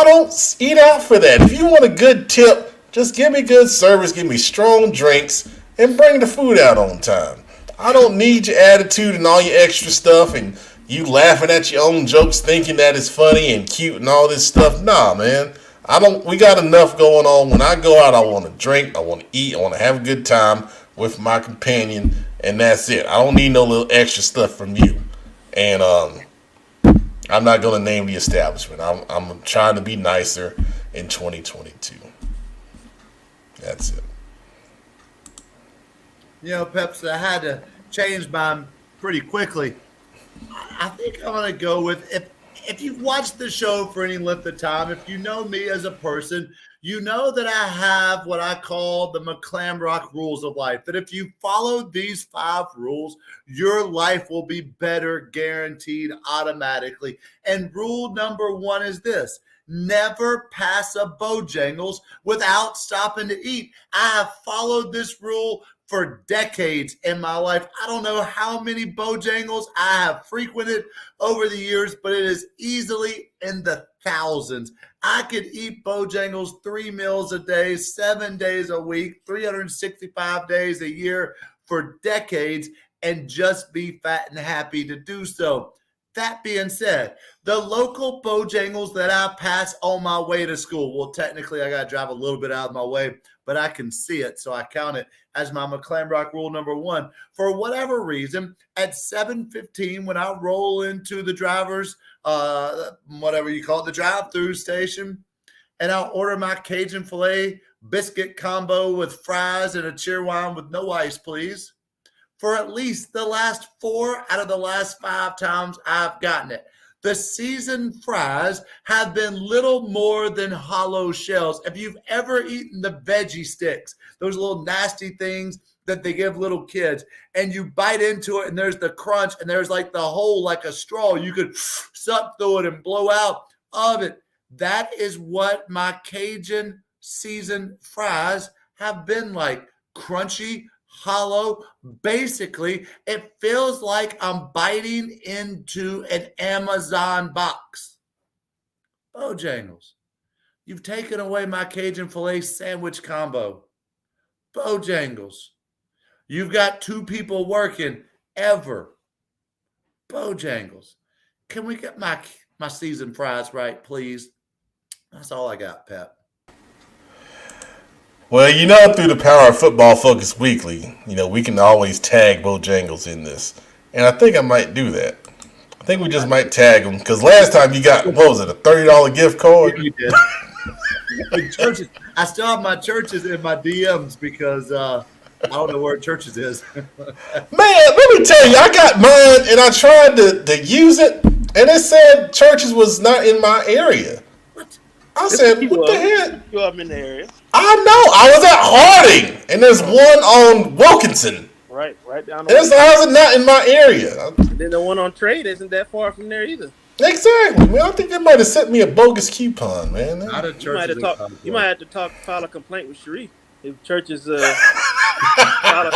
don't eat out for that. If you want a good tip, just give me good service, give me strong drinks, and bring the food out on time. I don't need your attitude and all your extra stuff and you laughing at your own jokes thinking that it's funny and cute and all this stuff. Nah, man. We got enough going on. When I go out, I want to drink, I want to eat, I want to have a good time with my companion, and that's it. I don't need no little extra stuff from you. And I'm not going to name the establishment. I'm trying to be nicer in 2022. That's it. Peps, I had to change mine pretty quickly. I think I'm going to go with, if you've watched the show for any length of time, if you know me as a person, you know that I have what I call the Mclambrock rules of life. That if you follow these 5 rules, your life will be better, guaranteed automatically. And rule number 1 is this: never pass a Bojangles without stopping to eat. I have followed this rule for decades in my life. I don't know how many Bojangles I have frequented over the years, but it is easily in the thousands. I could eat Bojangles 3 meals a day, 7 days a week, 365 days a year for decades and just be fat and happy to do so. That being said, the local Bojangles that I pass on my way to school, well, technically I got to drive a little bit out of my way, but I can see it, so I count it as my Mclambrock rule number 1. For whatever reason, at 7:15, when I roll into the driver's, whatever you call it, the drive-through station, and I'll order my Cajun filet biscuit combo with fries and a cheer wine with no ice, please. For at least the last 4 out of the last 5 times I've gotten it, the seasoned fries have been little more than hollow shells. If you've ever eaten the veggie sticks, those little nasty things that they give little kids, and you bite into it and there's the crunch and there's like the hole like a straw, you could suck through it and blow out of it. That is what my Cajun seasoned fries have been like. Crunchy, hollow. Basically, it feels like I'm biting into an Amazon box. Bojangles, you've taken away my Cajun filet sandwich combo. Bojangles, You've got 2 people working ever. Bojangles. Can we get my seasoned fries right, please? That's all I got, Pep. Well, through the power of Football Focus Weekly, we can always tag Bojangles in this. And I think I might do that. I think we just might tag them. Because last time you got, what was it, a $30 gift card? You did. Churches, I still have my Churches in my DMs because I don't know where Churches is. Man, let me tell you, I got mine and I tried to use it. And it said Churches was not in my area. What? I said, what the heck? You up in the area. I know. I was at Harding, and there's one on Wilkinson. Right down And so how is it not in my area? And then the one on Trade isn't that far from there either. Exactly, man. I think they might have sent me a bogus coupon, man. Not a You Churches. might have to file a complaint with Sharif. If Churches file a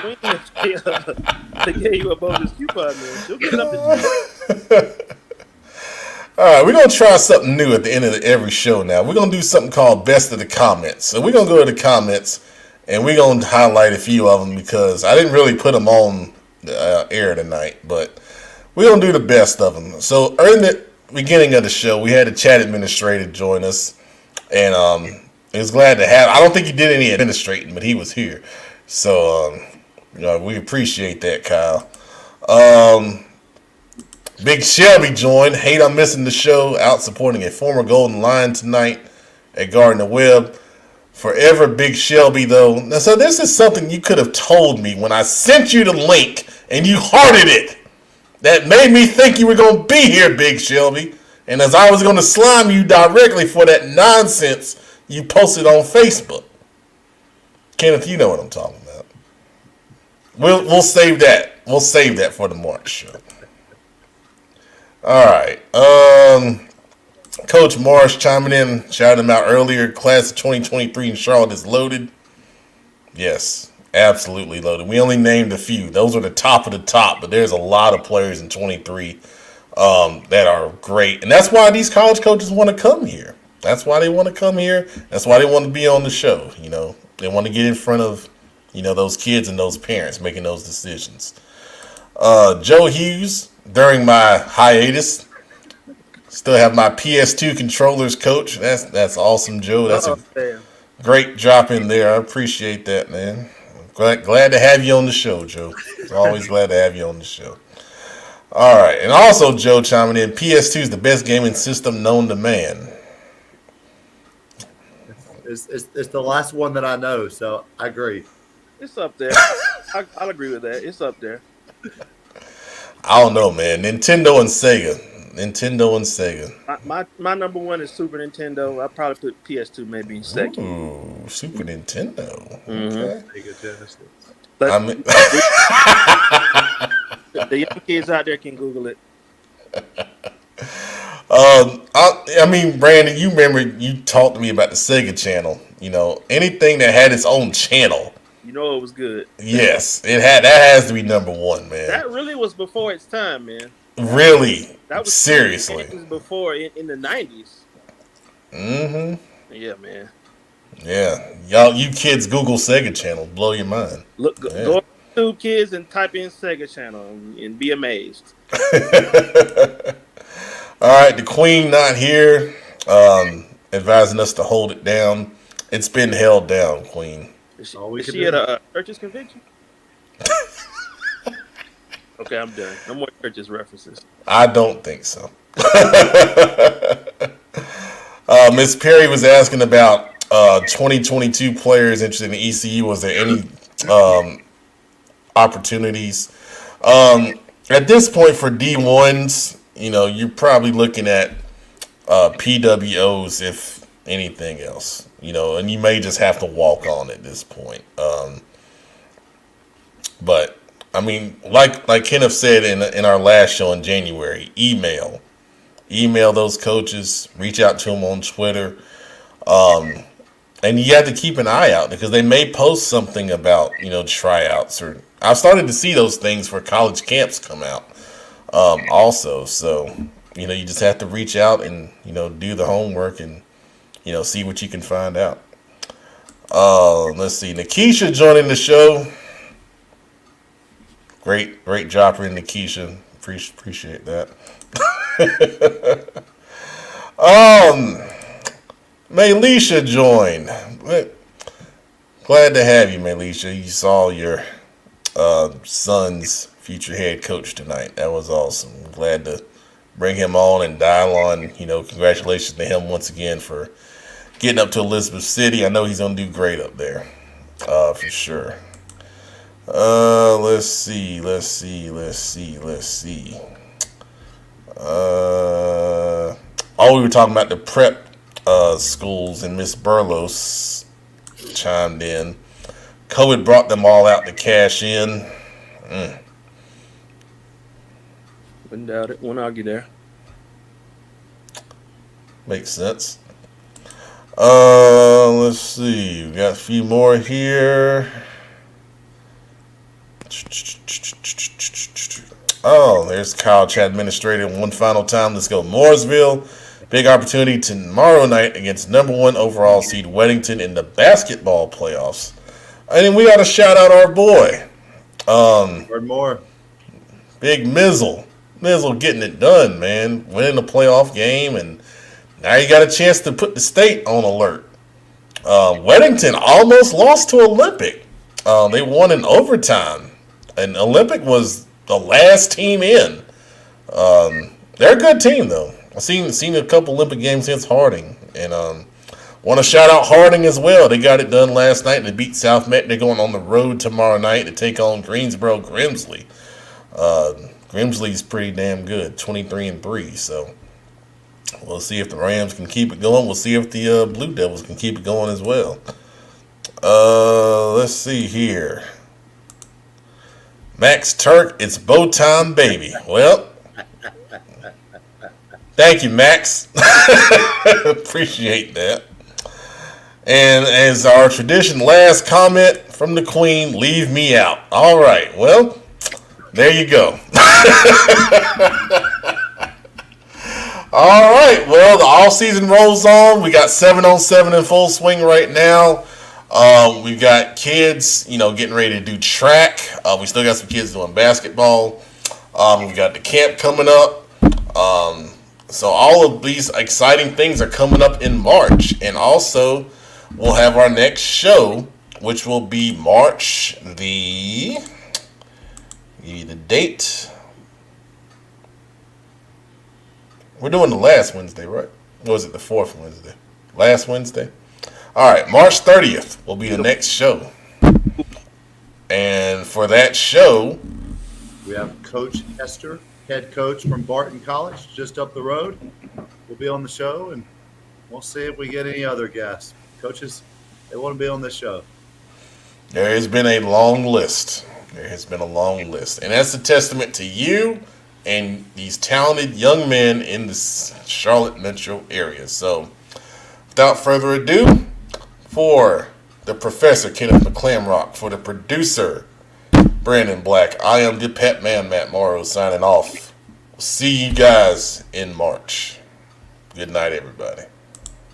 complaint, they gave you a bogus coupon, man. She'll get it up to All right, we're going to try something new at the end of every show now. We're going to do something called Best of the Comments. So we're going to go to the comments, and we're going to highlight a few of them because I didn't really put them on the air tonight, but we're going to do the best of them. So in the beginning of the show, we had a chat administrator join us, and he was glad to have. I don't think he did any administrating, but he was here. So we appreciate that, Kyle. Big Shelby joined. Hate I'm missing the show. Out supporting a former Golden Lion tonight at Gardner Webb. Forever Big Shelby, though. Now, so this is something you could have told me when I sent you the link and you hearted it. That made me think you were going to be here, Big Shelby. And as I was going to slime you directly for that nonsense you posted on Facebook. Kenneth, you know what I'm talking about. We'll save that. We'll save that for the March show. All right. Coach Morris chiming in, shouting him out earlier. Class of 2023 in Charlotte is loaded. Yes, absolutely loaded. We only named a few. Those are the top of the top, but there's a lot of players in 23 that are great. And that's why these college coaches want to come here. That's why they want to come here. That's why they want to be on the show. They want to get in front of, those kids and those parents making those decisions. Joe Hughes, during my hiatus, still have my PS2 controllers coach. That's awesome, Joe. That's a great drop in there. I appreciate that, man. Glad to have you on the show, Joe. It's always glad to have you on the show. All right, and also Joe chiming in, PS2 is the best gaming system known to man. It's the last one that I know, so I agree. It's up there. I'll agree with that. It's up there. I don't know, man. Nintendo and Sega. My number one is Super Nintendo. I'll probably put PS2 maybe second. Ooh, Super Nintendo. Mm-hmm. Okay. Sega Genesis. But the young kids out there can Google it. Brandon, you remember you talked to me about the Sega channel. Anything that had its own channel. It was good. Yes, that has to be number one, man. That really was before its time, man. Really? That was seriously before in the 90s. Mm-hmm. Yeah, man. Yeah, y'all, you kids Google Sega channel, blow your mind. Look, go to YouTube Kids and type in Sega channel and be amazed. All right, the Queen not here, advising us to hold it down. It's been held down, Queen. Is she at a Churches convention? Okay, I'm done. No more Churches references. I don't think so. Miss Perry was asking about 2022 players interested in ECU. Was there any opportunities? At this point for D1s, you're probably looking at PWOs, if anything else. And you may just have to walk on at this point. But like Kenneth said in our last show in January, email those coaches, reach out to them on Twitter, and you have to keep an eye out because they may post something about tryouts, or I've started to see those things for college camps come out also. So you just have to reach out and do the homework and see what you can find out. Let's see, Nikisha joining the show. Great dropper in Keisha. Appreciate that. Maylisha joined. Glad to have you, Maylisha. You saw your son's future head coach tonight. That was awesome. Glad to bring him on and Dalon. Congratulations to him once again for getting up to Elizabeth City. I know he's gonna do great up there, for sure. Let's see. We were talking about the prep schools, and Miss Burlos chimed in. COVID brought them all out to cash in. Wouldn't doubt it. Won't argue there. Makes sense. Let's see. We got a few more here. There's Kyle Chat Administrator one final time. Let's go Mooresville. Big opportunity tomorrow night against number 1 overall seed Weddington in the basketball playoffs. And then we got to shout out our boy. Word more. Big Mizzle. Mizzle getting it done, man. Winning the playoff game, and now you got a chance to put the state on alert. Weddington almost lost to Olympic. They won in overtime, and Olympic was the last team in. They're a good team, though. I've seen a couple Olympic games against Harding, and want to shout out Harding as well. They got it done last night. They beat South Met. They're going on the road tomorrow night to take on Greensboro Grimsley. Grimsley's pretty damn good, 23-3. So we'll see if the Rams can keep it going. We'll see if the Blue Devils can keep it going as well. Let's see here. Max Turk, it's bow time, baby. Well, thank you, Max. Appreciate that. And as our tradition, last comment from the Queen, leave me out. All right, well, there you go. All right, well, the off-season rolls on. We got 7-on-7 in full swing right now. We've got kids, getting ready to do track. We still got some kids doing basketball. We've got the camp coming up. So all of these exciting things are coming up in March. And also, we'll have our next show, which will be March the date. We're doing the last Wednesday, right? Or was it the fourth Wednesday? Last Wednesday? All right, March 30th will be the next show. And for that show, we have Coach Hester, head coach from Barton College, just up the road. We'll be on the show, and we'll see if we get any other guests. Coaches, they want to be on this show. There has been a long list. And that's a testament to you and these talented young men in the Charlotte metro area. So, without further ado, for the Professor Kenneth Mclambrock, for the producer Brandon Black, I am the Pet Man Matt Morrow signing off. We'll see you guys in March. Good night, everybody.